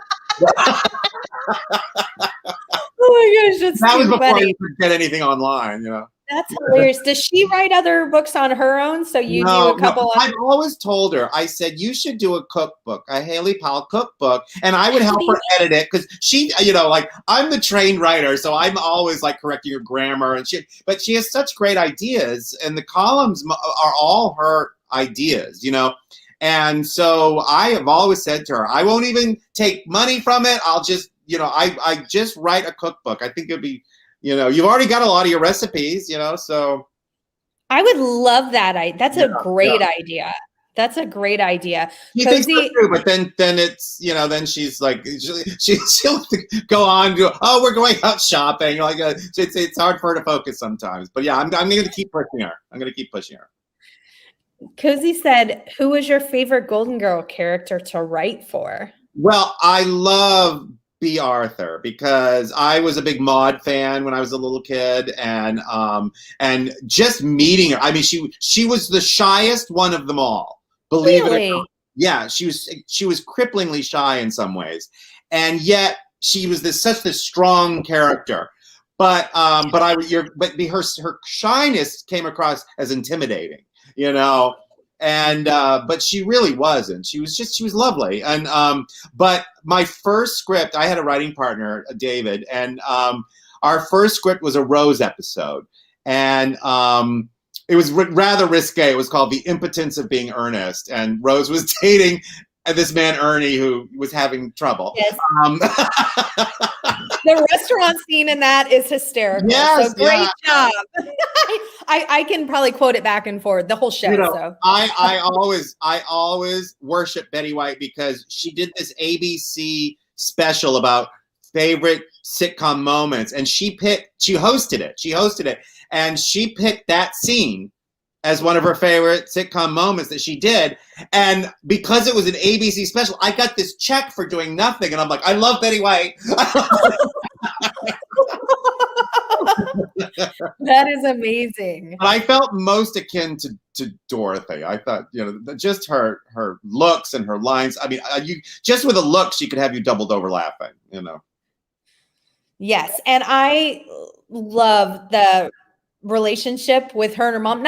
Oh my gosh, that's that was before funny. you could get anything online, That's hilarious. Does she write other books on her own? So you do a couple of... I've always told her, I said, you should do a cookbook, a Haley Powell cookbook, and I would help her edit it, because she, I'm the trained writer, so I'm always like correcting her grammar, but she has such great ideas, and the columns are all her ideas, And so I have always said to her, I won't even take money from it. I'll just, I just write a cookbook. I think it'd be, you've already got a lot of your recipes, so. I would love that. That's a great idea. That's a great idea. She thinks so too, but then it's, then she's like, she'll go on to, oh, we're going out shopping. Like, it's hard for her to focus sometimes. But yeah, I'm going to keep pushing her. I'm going to keep pushing her. Cozy said, who was your favorite Golden Girl character to write for? Well, I love B. Arthur, because I was a big Maude fan when I was a little kid, and just meeting her. I mean, she was the shyest one of them all. Believe it or not. Yeah, she was cripplingly shy in some ways, and yet she was such this strong character. But her shyness came across as intimidating. And but she really wasn't. She was lovely. And but my first script, I had a writing partner, David, and our first script was a Rose episode, and it was rather risque. It was called The Impotence of Being Earnest, and Rose was dating and this man Ernie who was having trouble. Yes. Um, The restaurant scene in that is hysterical. Yes, so great yeah. job. I can probably quote it back and forth the whole show. You know, So I always worship Betty White because she did this ABC special about favorite sitcom moments, and she hosted it, and she picked that scene as one of her favorite sitcom moments that she did. And because it was an ABC special, I got this check for doing nothing. And I'm like, I love Betty White. that is amazing. I felt most akin to Dorothy. I thought, just her looks and her lines. I mean, you just with a look, she could have you doubled over laughing, Yes. And I love the relationship with her and her mom.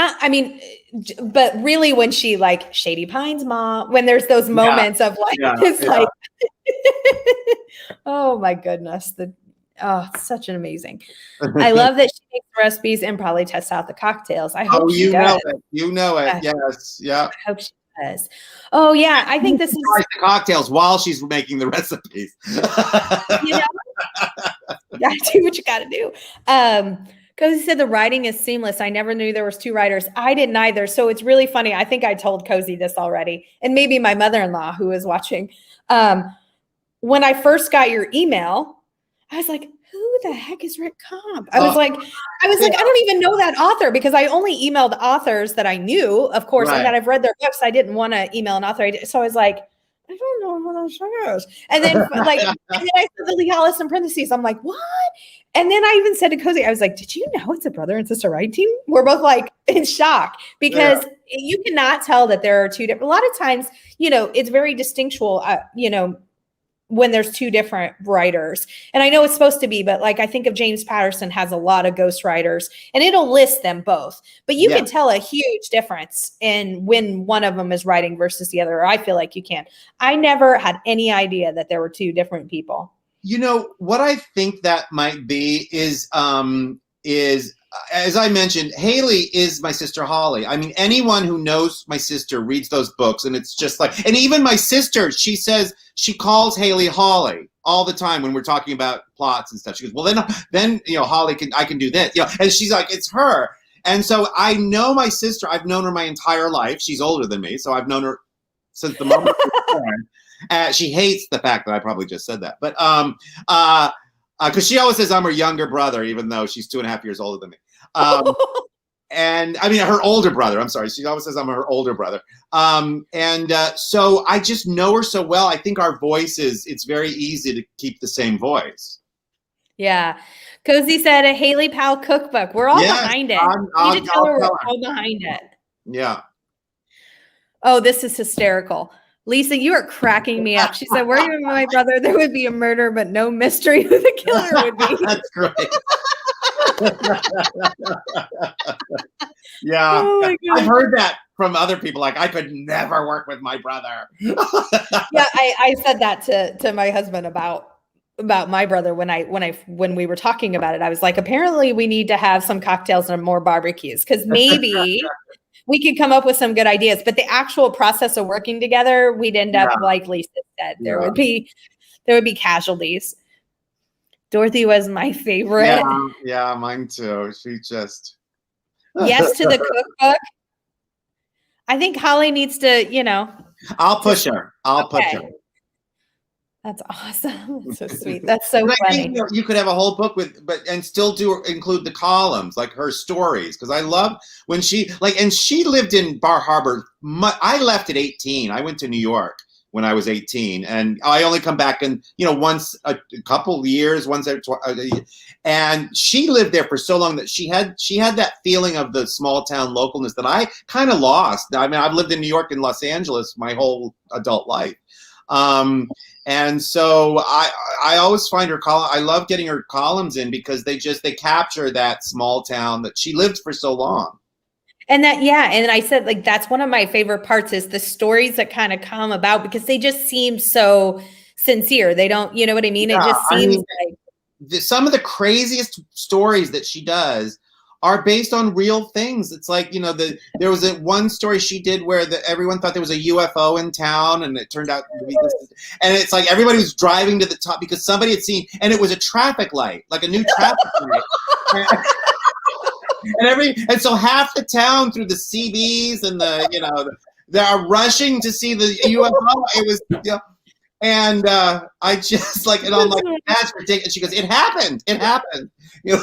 But really when she like Shady Pines mom, when there's those moments of like, like, oh my goodness. It's such an amazing. I love that she makes the recipes and probably tests out the cocktails. I hope she does. You know it. Yes. Yeah. I hope she does. Oh yeah. I think this is the cocktails while she's making the recipes. You gotta do what you gotta do. Cozy said the writing is seamless. I never knew there was two writers. I didn't either. So it's really funny. I think I told Cozy this already, and maybe my mother-in-law who is watching. When I first got your email, I was like, who the heck is Rick Comp? I was like, I don't even know that author because I only emailed authors that I knew, of course, and that I've read their books. I didn't want to email an author. So I was like, I don't know what that is. And then and then I said the Lee Hollis in parentheses. I'm like, what? And then I even said to Cozy, I was like, did you know it's a brother and sister writing team? We're both like in shock because you cannot tell that there are two different. A lot of times, it's very distinctual, when there's two different writers. And I know it's supposed to be, but like I think of James Patterson has a lot of ghostwriters and it'll list them both. But you can tell a huge difference in when one of them is writing versus the other. Or I feel like you can. I never had any idea that there were two different people. What I think that might be is as I mentioned, Haley is my sister Holly. I mean, anyone who knows my sister reads those books, and it's just like, and even my sister, she says she calls Haley Holly all the time when we're talking about plots and stuff. She goes, well, then Holly I can do this, and she's like, it's her. And so I know my sister. I've known her my entire life. She's older than me, so I've known her since the moment she was born. She hates the fact that I probably just said that, but because she always says I'm her younger brother, even though she's 2.5 years older than me. And I mean, her older brother. I'm sorry. She always says I'm her older brother. So I just know her so well. I think our voices, it's very easy to keep the same voice. Yeah. Cozy said a Haley Powell cookbook. We're all behind it. You need to tell her we're all behind it. Yeah. Oh, this is hysterical. Lisa, you are cracking me up. She said, were you my brother? There would be a murder, but no mystery who the killer would be. That's great. Yeah. Oh, I've heard that from other people. Like, I could never work with my brother. Yeah, I said that to my husband about my brother when we were talking about it. I was like, apparently we need to have some cocktails and more barbecues because maybe we could come up with some good ideas, but the actual process of working together, we'd end up like Lisa said, there would be casualties. Dorothy was my favorite. Yeah, mine too. She just yes to the cookbook. I think Holly needs to, I'll push her. Push her. That's awesome. That's so sweet. That's so funny. You could have a whole book and still include the columns, like her stories. Because I love when she lived in Bar Harbor. I left at 18. I went to New York when I was 18, and I only come back in, once a couple of years, and she lived there for so long that she had that feeling of the small town localness that I kind of lost. I mean, I've lived in New York and Los Angeles my whole adult life. And so I always find her column. I love getting her columns in because they capture that small town that she lived for so long. And and I said, like, that's one of my favorite parts is the stories that kind of come about because they just seem so sincere. They don't, you know what I mean? Yeah, it just seems like some of the craziest stories that she does are based on real things. It's like, there was one story she did where everyone thought there was a UFO in town, and it turned out to be this. And it's like everybody was driving to the top because somebody had seen, and it was a traffic light, like a new traffic light. And so half the town through the CBs and they are rushing to see the UFO. It was, and I just like, and I'm like, that's ridiculous. And she goes, it happened. It happened. And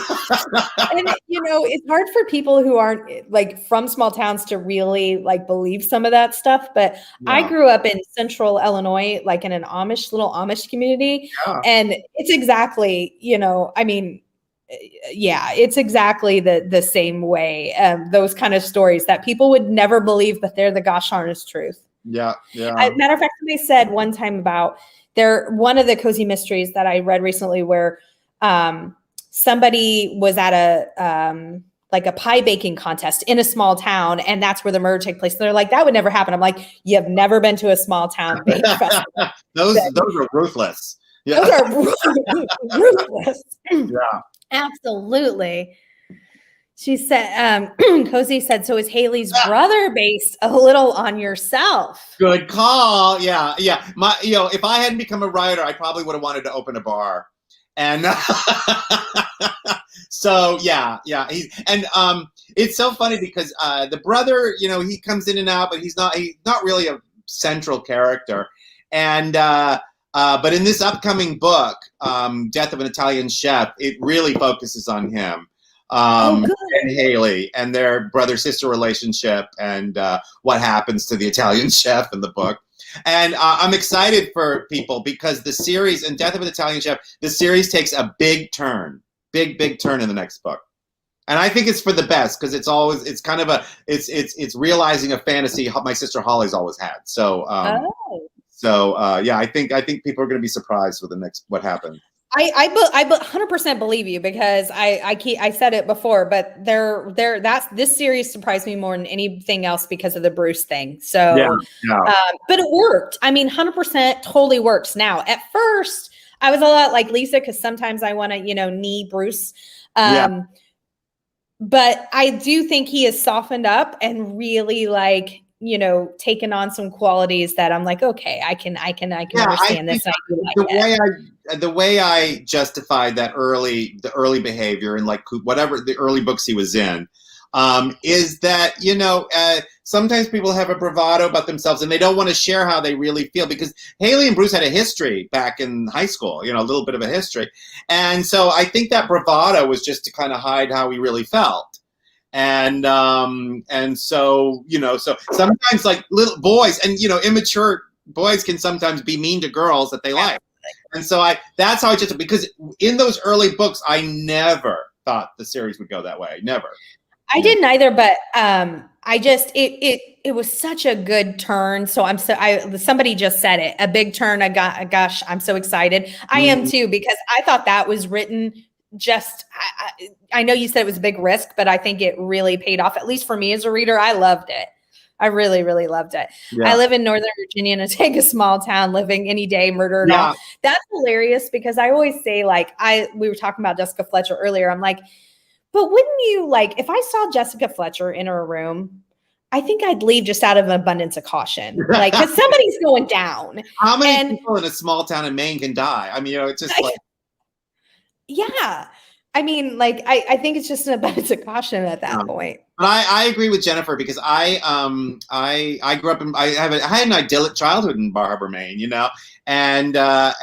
it's hard for people who aren't like from small towns to really like believe some of that stuff. But I grew up in central Illinois, like in an little Amish community. Yeah. And it's exactly, it's exactly the same way. Those kind of stories that people would never believe, but they're the gosh darnest truth. Yeah. Matter of fact, they said one time about one of the cozy mysteries that I read recently where somebody was at a pie baking contest in a small town, and that's where the murder took place. They're like, that would never happen. I'm like, you have never been to a small town bake festival. Those are ruthless. Yeah. Those are ruthless. Yeah. Absolutely. She said, Cozy said, so is Haley's brother based a little on yourself? Good call. Yeah. If I hadn't become a writer, I probably would have wanted to open a bar. And so, yeah. It's so funny because the brother, he comes in and out, but he's not really a central character. And, but in this upcoming book, Death of an Italian Chef, it really focuses on him. And Haley and their brother-sister relationship and what happens to the Italian chef in the book. And I'm excited for people because the series, in Death of an Italian Chef, the series takes a big turn, big turn in the next book. And I think it's for the best because it's kind of it's realizing a fantasy my sister Holly's always had. So, I think people are going to be surprised with what happens. I 100% believe you because I said it before, but this series surprised me more than anything else because of the Bruce thing. So, but it worked. I mean, 100% totally works. Now, at first, I was a lot like Lisa because sometimes I want to, knee Bruce. But I do think he has softened up and really taken on some qualities that I'm like, okay, I can understand this. The way I justified the early behavior and whatever the early books he was in, is that, sometimes people have a bravado about themselves and they don't want to share how they really feel because Haley and Bruce had a history back in high school, a little bit of a history. And so I think that bravado was just to kind of hide how he really felt. And so, so sometimes like little boys and, immature boys can sometimes be mean to girls that they like. And so that's how because in those early books, I never thought the series would go that way. Never. I didn't either, but it was such a good turn. So somebody just said it, a big turn. Gosh, I'm so excited. I am too, because I thought that was written I know you said it was a big risk, but I think it really paid off. At least for me as a reader, I loved it. I really, really loved it. Yeah. I live in Northern Virginia and it's like a small town living any day, murder and all. That's hilarious because I always say we were talking about Jessica Fletcher earlier. I'm like, but wouldn't you if I saw Jessica Fletcher in her room, I think I'd leave just out of an abundance of caution. Because somebody's going down. How many people in a small town in Maine can die? I mean, it's just yeah. I mean, I think it's just an abundance of caution at that point. But I agree with Jennifer because I grew up I had an idyllic childhood in Bar Harbor, Maine, and I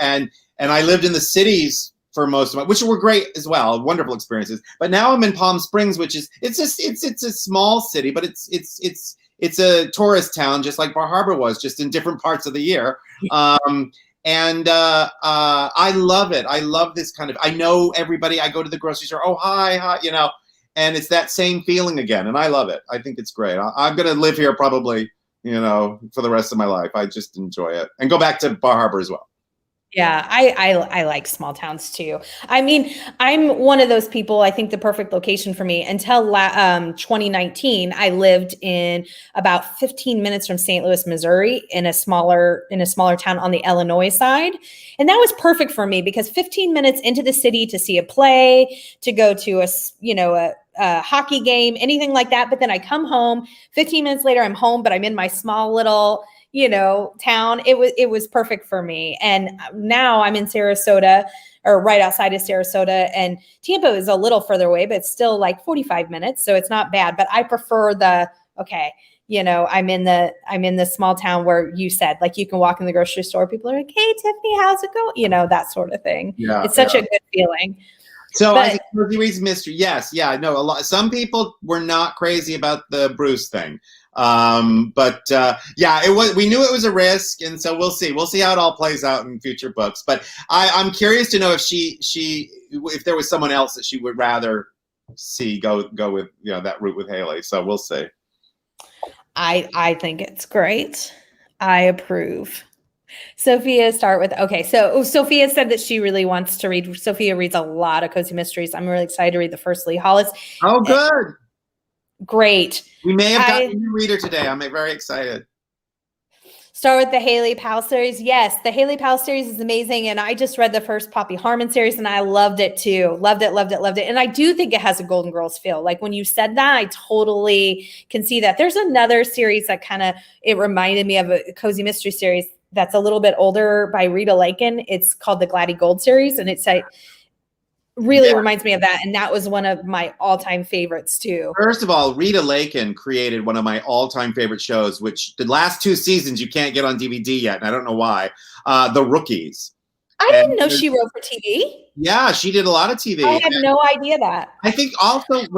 lived in the cities for most of which were great as well, wonderful experiences. But now I'm in Palm Springs, which is it's a small city, but it's a tourist town just like Bar Harbor was, just in different parts of the year. And I love it. I love this kind of, I know everybody. I go to the grocery store. Oh, hi, and it's that same feeling again. And I love it. I think it's great. I'm going to live here probably, for the rest of my life. I just enjoy it and go back to Bar Harbor as well. Yeah, I like small towns too. I mean, I'm one of those people, I think the perfect location for me until 2019, I lived in about 15 minutes from St. Louis, Missouri in a smaller town on the Illinois side. And that was perfect for me because 15 minutes into the city to see a play, to go to hockey game, anything like that. But then I come home, 15 minutes later, I'm home, but I'm in my small little, town. It was perfect for me. And now I'm in Sarasota, or right outside of Sarasota, and Tampa is a little further away, but it's still like 45 minutes. So it's not bad, but I prefer I'm in the small town where you said, like, you can walk in the grocery store. People are like, "Hey, Tiffany, how's it going?" That sort of thing. Yeah, it's such a good feeling. So But I think Cozy Reads mystery. Yes, yeah, no, a lot. Some people were not crazy about the Bruce thing, but yeah, it was. We knew it was a risk, and so we'll see. We'll see how it all plays out in future books. But I'm curious to know if there was someone else that she would rather see go with that route with Haley. So we'll see. I think it's great. I approve. Sophia, start with, okay. So Sophia said that she really wants to read. Sophia reads a lot of cozy mysteries. I'm really excited to read the first Lee Hollis. Oh, good. Great. We may have gotten a new reader today. I'm very excited. Start with the Haley Powell series. Yes, the Haley Powell series is amazing. And I just read the first Poppy Harmon series and I loved it too. Loved it, loved it, loved it. And I do think it has a Golden Girls feel. Like when you said that, I totally can see that. There's another series that it reminded me of a cozy mystery series that's a little bit older by Rita Lakin. It's called the Gladdy Gold series. And it's really reminds me of that. And that was one of my all-time favorites too. First of all, Rita Lakin created one of my all-time favorite shows, which the last 2 seasons you can't get on DVD yet, and I don't know why. The Rookies. I didn't know she wrote for TV. Yeah, she did a lot of TV. I had no idea that. I think also she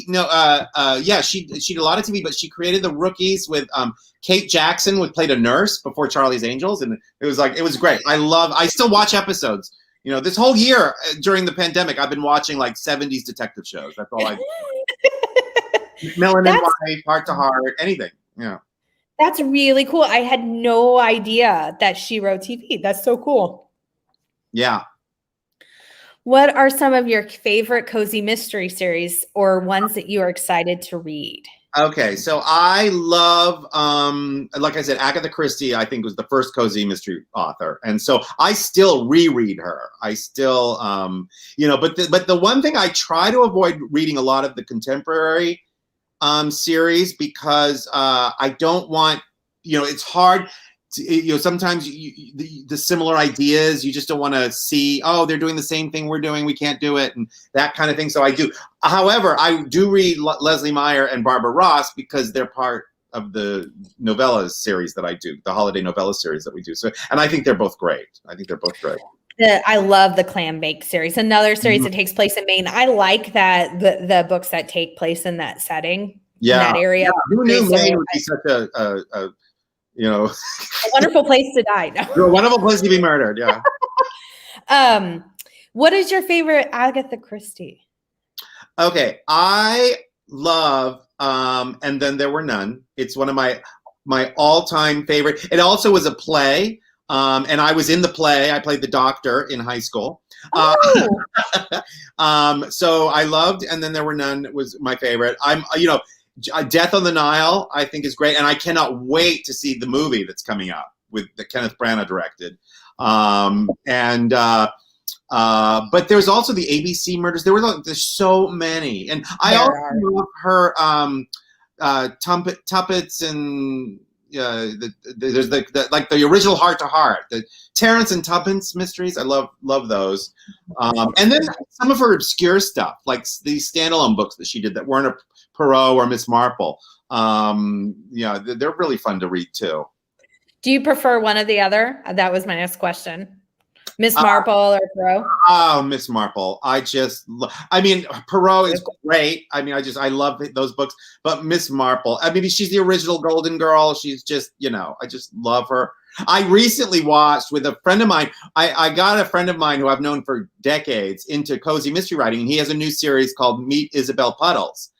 did a lot of TV, but she created The Rookies with Kate Jackson, played a nurse before Charlie's Angels, and it was great. I still watch episodes. This whole year during the pandemic, I've been watching like 70s detective shows. That's all I do. Melanin White, Heart to Heart, anything. Yeah. That's really cool. I had no idea that she wrote TV. That's so cool. Yeah. What are some of your favorite cozy mystery series or ones that you are excited to read? Okay, so I love, like I said, Agatha Christie, I think was the first cozy mystery author. And so I still reread her. I still, but the one thing I try to avoid reading a lot of the contemporary series because I don't want, it's hard. Sometimes the similar ideas, you just don't want to see, oh, they're doing the same thing we're doing, we can't do it, and that kind of thing. So I do. However, I do read Leslie Meyer and Barbara Ross because they're part of the novellas series that I do, the holiday novella series that we do. So, and I think they're both great. I love the Clam Bake series, another series that takes place in Maine. I like that the books that take place in that setting, in that area. Yeah. Who knew Maine would be such a a wonderful place to die. No. A wonderful place to be murdered. Yeah. What is your favorite Agatha Christie? Okay, I love And Then There Were None. It's one of my all-time favorite. It also was a play, and I was in the play. I played the doctor in high school. So I loved And Then There Were None. Was my favorite. Death on the Nile, I think, is great, and I cannot wait to see the movie that's coming up that Kenneth Branagh directed. But there's also the ABC murders. There's so many, and I also love her Tuppence and there's the original Heart to Heart, the Terrence and Tuppence mysteries. I love those. And then some of her obscure stuff, like these standalone books that she did that weren't a Perot or Miss Marple. They're really fun to read too. Do you prefer one or the other? That was my next question. Miss Marple or Perot? Oh, Miss Marple. Perot is great. I love those books. But Miss Marple, she's the original Golden Girl. She's just, I just love her. I recently watched with a friend of mine. I got a friend of mine who I've known for decades into cozy mystery writing, and he has a new series called Meet Isabel Puddles.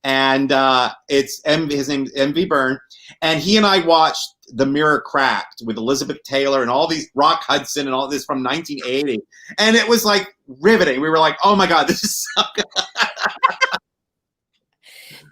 And his name's MV Byrne. And he and I watched The Mirror Cracked with Elizabeth Taylor and all these, Rock Hudson and all this from 1980. And it was like riveting. We were like, oh my God, this is so good.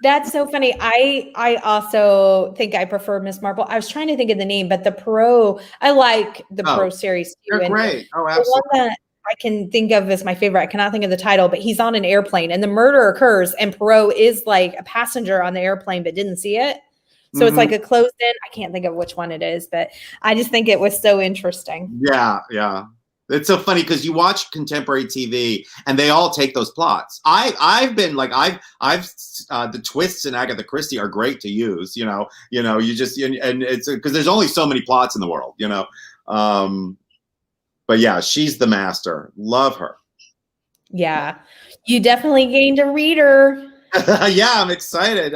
That's so funny. I also think I prefer Miss Marple. I was trying to think of the name, but the Perot, I like the Perot series too. They're great. Oh, absolutely. I can think of as my favorite. I cannot think of the title, but he's on an airplane and the murder occurs and Poirot is like a passenger on the airplane but didn't see it. So it's like a closed in. I can't think of which one it is, but I just think it was so interesting. Yeah, yeah. It's so funny because you watch contemporary TV and they all take those plots. I've been like the twists in Agatha Christie are great to use. You just and it's because there's only so many plots in the world. But yeah, she's the master. Love her. Yeah, you definitely gained a reader. Yeah, I'm excited.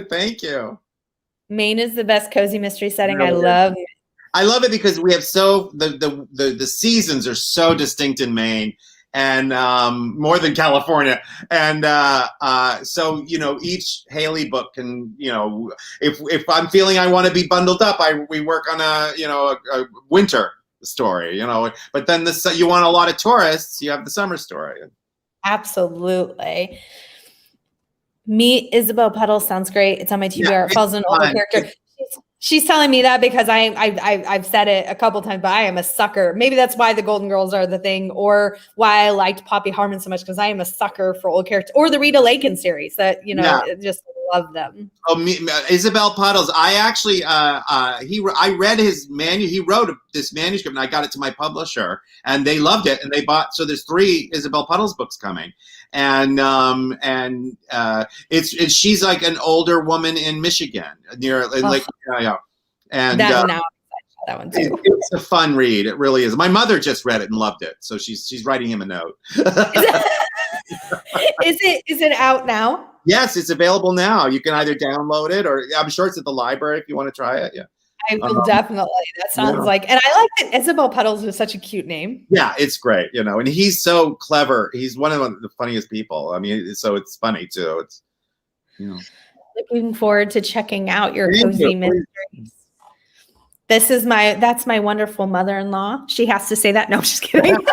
Thank you. Maine is the best cozy mystery setting. Really I love it because we have the seasons are so distinct in Maine and more than California. And so, each Haley book can, if I'm feeling I want to be bundled up, we work on a winter story, but then you want a lot of tourists, you have the summer story. Absolutely. Meet Isabel Puddles sounds great. It's on my TBR. Yeah, it follows an older character. She's telling me that because I've said it a couple times, but I am a sucker. Maybe that's why the Golden Girls are the thing, or why I liked Poppy Harmon so much, because I am a sucker for old characters, or the Rita Lakin series that, just love them. Oh, Isabel Puddles. I actually, I read his manual. He wrote this manuscript, and I got it to my publisher, and they loved it, and they bought. So there's 3 Isabel Puddles books coming, and she's like an older woman in Michigan near Lake. Yeah, and that one too. It's a fun read. It really is. My mother just read it and loved it, so she's writing him a note. Is it out now? Yes, it's available now. You can either download it, or I'm sure it's at the library if you want to try it. Yeah, I will definitely. That sounds like, and I like that Isabel Puddles is such a cute name. Yeah, it's great, and he's so clever. He's one of the funniest people. I mean, so it's funny too. It's, Looking forward to checking out your cozy mysteries. That's my wonderful mother-in-law. She has to say that. No, I'm just kidding. I'm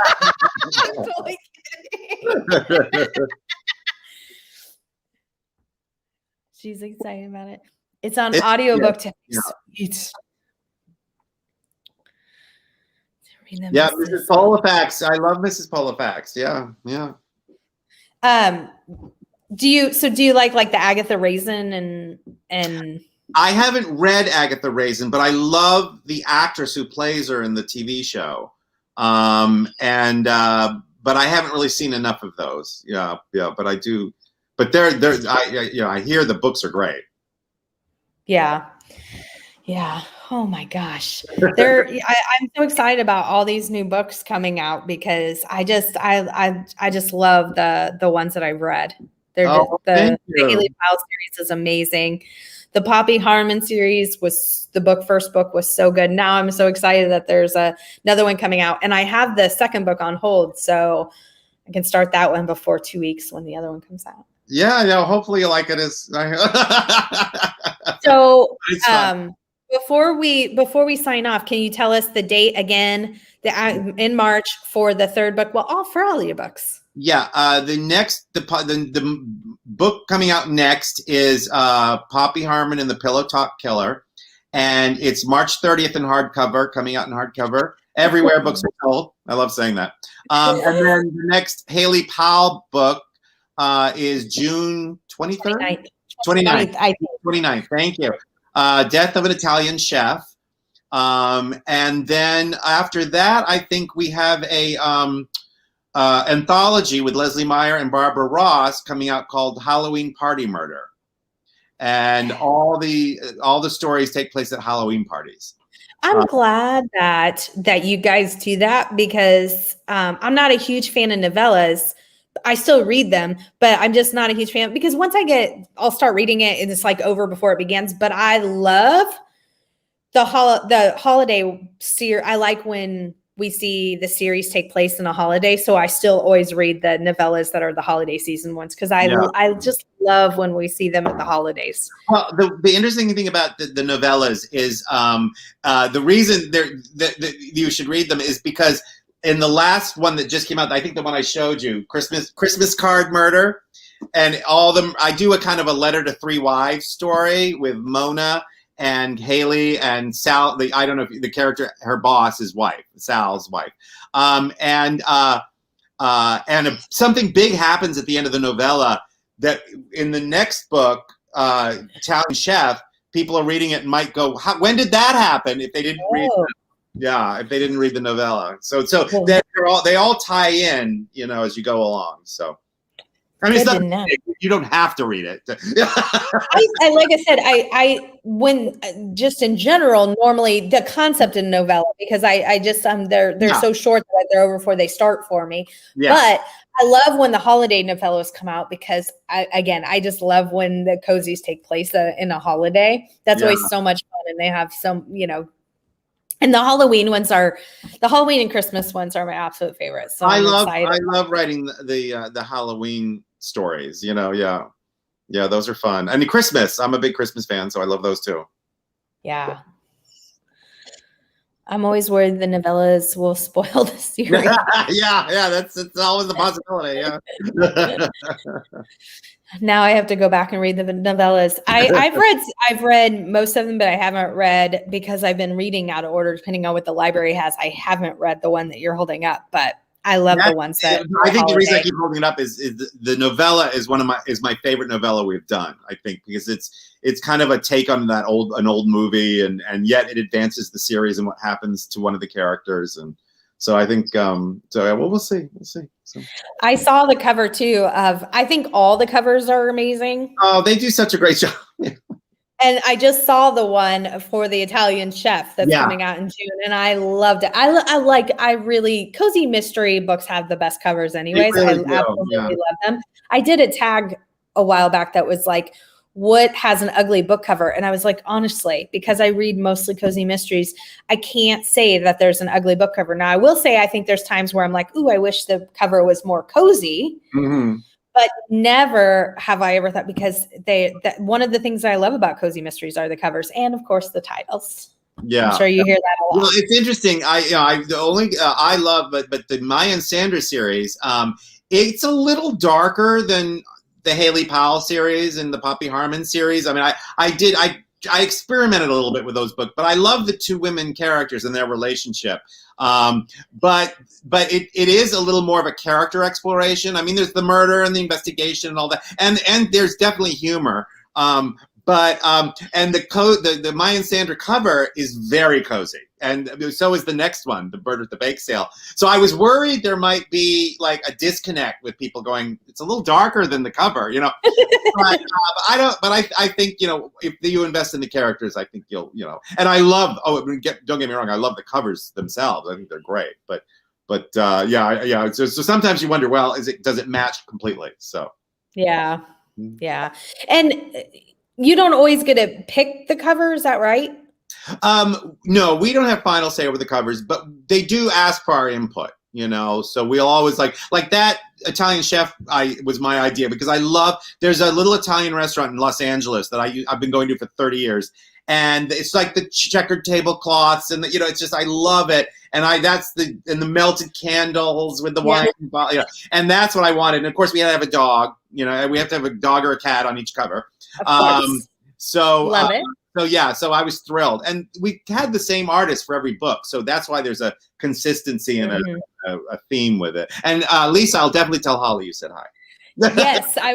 totally kidding. She's excited about it. It's on audiobook. Yeah. Yeah, Mrs. Polifax. I love Mrs. Polifax. Yeah, yeah. Do you like the Agatha Raisin and I haven't read Agatha Raisin, but I love the actress who plays her in the TV show. But I haven't really seen enough of those. Yeah, but I do. But I hear the books are great. Yeah. Yeah. Oh my gosh. I'm so excited about all these new books coming out because I just love the ones that I've read. The Haley Powell series is amazing. The Poppy Harmon series first book was so good. Now I'm so excited that there's another one coming out, and I have the second book on hold, so I can start that one before 2 weeks when the other one comes out. Yeah, hopefully you like it as. So before we sign off, can you tell us the date again? In March for the third book. Well, for all your books. Yeah, the book coming out next is Poppy Harmon and the Pillow Talk Killer, and it's March 30th in hardcover, coming out in hardcover everywhere books are sold. I love saying that. And then the next Haley Powell book is June 23rd? 29th. Thank you. Death of an Italian Chef. And then after that, I think we have a anthology with Leslie Meyer and Barbara Ross coming out called Halloween Party Murder, and all the stories take place at Halloween parties. I'm glad that you guys do that because I'm not a huge fan of novellas. I still read them, but I'm just not a huge fan because once I'll start reading it and it's like over before it begins. But I love the holiday series. I like when we see the series take place in a holiday. So I still always read the novellas that are the holiday season ones because I just love when we see them at the holidays. Well, the interesting thing about the novellas is the reason that you should read them is because in the last one that just came out, I think the one I showed you, Christmas Card Murder, and all them, I do a kind of a letter to three wives story with Mona and Haley and Sal. I don't know if the character, her boss, his wife, Sal's wife. something big happens at the end of the novella that in the next book, Italian Chef, people are reading it and might go, when did that happen? If they didn't read if they didn't read the novella. So they all tie in, as you go along. So I mean, it's not, you don't have to read it. Like I said, when just in general, normally the concept in novella, because I just they're so short that they're over before they start for me. Yeah. But I love when the holiday novellas come out because I just love when the cozies take place in a holiday. That's always so much fun, and they have some, and the Halloween and Christmas ones are my absolute favorites. So I love writing the Halloween stories, yeah, those are fun. And Christmas, I'm a big Christmas fan, so I love those too. Yeah, I'm always worried the novellas will spoil the series. yeah, that's always a possibility. Yeah. Now I have to go back and read the novellas. I've read most of them, but I haven't read, because I've been reading out of order depending on what the library has. I haven't read the one that you're holding up, but I love the ones that I think the reason I keep holding it up is the novella is my favorite novella we've done, I think, because it's kind of a take on an old movie, and yet it advances the series and what happens to one of the characters. And so I think we'll see. So. I saw the cover too I think all the covers are amazing. Oh, they do such a great job. And I just saw the one for the Italian Chef that's coming out in June, and I loved it. I really cozy mystery books have the best covers anyways. Really I absolutely love them. I did a tag a while back that was like, what has an ugly book cover? And I was like, honestly, because I read mostly cozy mysteries, I can't say that there's an ugly book cover. Now I will say, I think there's times where I'm like, ooh, I wish the cover was more cozy. Mm-hmm. But never have I ever thought, because one of the things that I love about cozy mysteries are the covers, and of course the titles. Yeah, I'm sure you hear that a lot. Well, it's interesting. I love, but the Maya and Sandra series, it's a little darker than the Haley Powell series and the Poppy Harmon series. I mean, I experimented a little bit with those books, but I love the two women characters and their relationship. But it is a little more of a character exploration. I mean, there's the murder and the investigation and all that, and there's definitely humor. And the Maya and Sandra cover is very cozy, and so is the next one, The Bird at the Bake Sale. So I was worried there might be like a disconnect with people going, it's a little darker than the cover, But I think if you invest in the characters, I think you'll And I love. Don't get me wrong, I love the covers themselves. I think they're great, but yeah. So sometimes you wonder, well, does it match completely? So yeah, and you don't always get to pick the cover, is that right? No, we don't have final say over the covers, but they do ask for our input, so we'll always like that Italian Chef was my idea, because there's a little Italian restaurant in Los Angeles that I've been going to for 30 years. And it's like the checkered tablecloths, and it's just, I love it. And the melted candles with the wine, and that's what I wanted. And of course we had to have a dog, we have to have a dog or a cat on each cover. So love it. So I was thrilled, and we had the same artist for every book, so that's why there's a consistency and a theme with it. And Lisa, I'll definitely tell Holly you said hi. Yes, I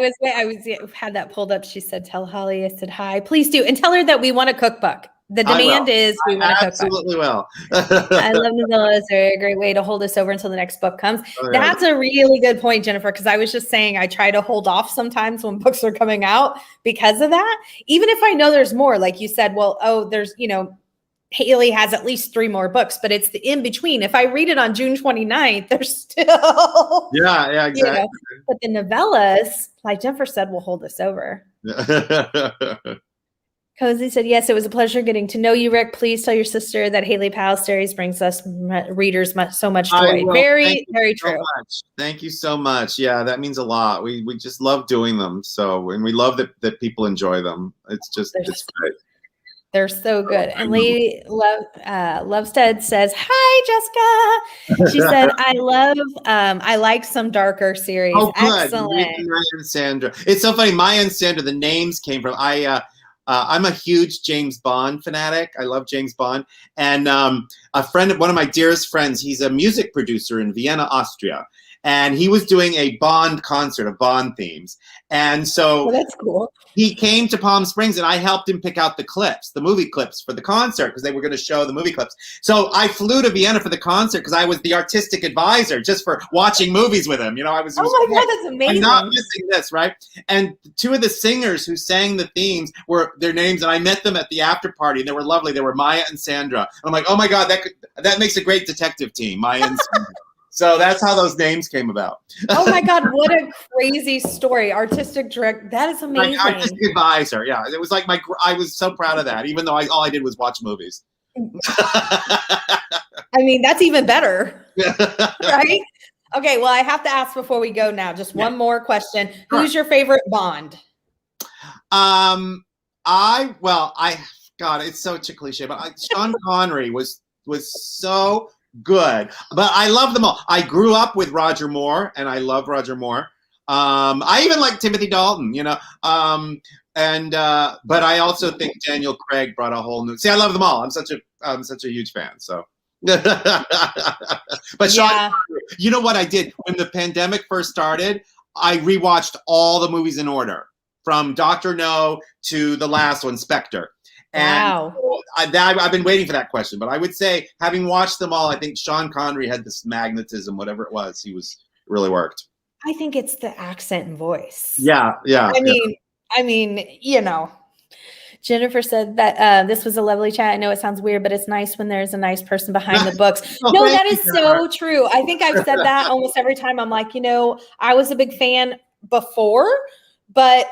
had that pulled up. She said, "Tell Holly I said hi. Please do, and tell her that we want a cookbook. The demand is we want a cookbook." Absolutely will. I love novellas. They're a great way to hold us over until the next book comes. That's a really good point, Jennifer, because I was just saying I try to hold off sometimes when books are coming out because of that. Even if I know there's more, like you said, there's, Haley has at least 3 more books, but it's the in between. If I read it on June 29th, there's still yeah, exactly. But the novellas, like Jennifer said, will hold us over. Cozy said, yes, it was a pleasure getting to know you, Rick. Please tell your sister that Haley Powell series brings us readers so much joy. Very, very true. Thank you so much. Yeah, that means a lot. We just love doing them. And we love that people enjoy them. It's great. They're so good. And Lady Lovestead says, hi, Jessica. She said, I like some darker series. Oh, good. Excellent. Maya and Sandra. It's so funny. Maya and Sandra, the names came from, I'm a huge James Bond fanatic. I love James Bond. And one of my dearest friends, he's a music producer in Vienna, Austria. and he was doing a Bond concert of Bond themes. And so that's cool. He came to Palm Springs, and I helped him pick out the clips, the movie clips for the concert, because they were going to show the movie clips. So I flew to Vienna for the concert because I was the artistic advisor just for watching movies with him. I was. Oh my God, that's amazing! I'm not missing this, right? And two of the singers who sang the themes were their names, and I met them at the after party, and they were lovely. They were Maya and Sandra. And I'm like, oh my God, that makes a great detective team, Maya and Sandra. So that's how those names came about. Oh my God, what a crazy story. Artistic director. That is amazing. Like artistic advisor. Yeah. It was like I was so proud of that, even though all I did was watch movies. I mean, that's even better. Right? Okay. Well, I have to ask before we go now, just one more question. Sure. Who's your favorite Bond? God, it's such a cliche, but Sean Connery was so good, but I love them all. I grew up with Roger Moore, and I love Roger Moore. I even like Timothy Dalton, but I also think Daniel Craig brought a whole new. See, I love them all. I'm such a huge fan. So, but Sean, Connery, you know what I did when the pandemic first started? I rewatched all the movies in order, from Dr. No to the last one, Spectre. And wow. I've been waiting for that question, but I would say, having watched them all, I think Sean Connery had this magnetism, whatever it was. It really worked. I think it's the accent and voice. Yeah. I mean, Jennifer said that this was a lovely chat. I know it sounds weird, but it's nice when there's a nice person behind the books. No, that is so true. I think I've said that almost every time. I'm like, I was a big fan before, but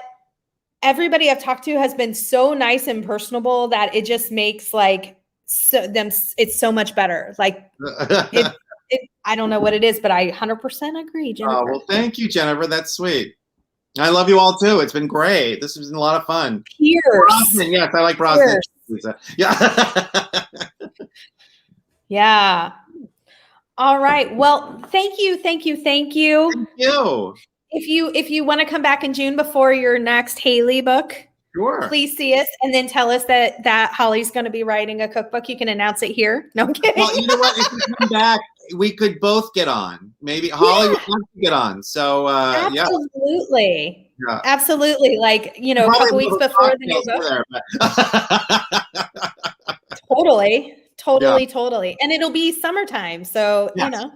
everybody I've talked to has been so nice and personable that it just makes it's so much better. Like I don't know what it is, but I 100% agree, Jennifer. Oh, well, thank you, Jennifer. That's sweet. I love you all too. It's been great. This has been a lot of fun. Cheers. Brosnan, yes, I like Brosnan. Yeah. Yeah. All right. Well, thank you. Thank you. If you want to come back in June before your next Haley book, sure, please see us and then tell us that Holly's going to be writing a cookbook. You can announce it here. No, I'm kidding. Well, you know what? If you come back, we could both get on. Maybe Holly would want to get on. So absolutely, yeah. Absolutely. Like a couple weeks before the new book. Totally. And it'll be summertime, so yes,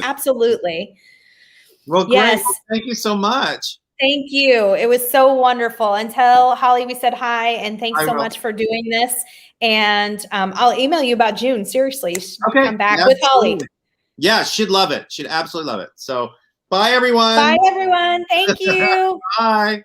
absolutely. Well, great. Yes. Well, thank you so much. Thank you. It was so wonderful. And tell Holly we said hi, and thanks so much for doing this. And I'll email you about June. Seriously, come back with Holly. Yeah, she'd love it. She'd absolutely love it. So, bye everyone. Bye everyone. Thank you. Bye.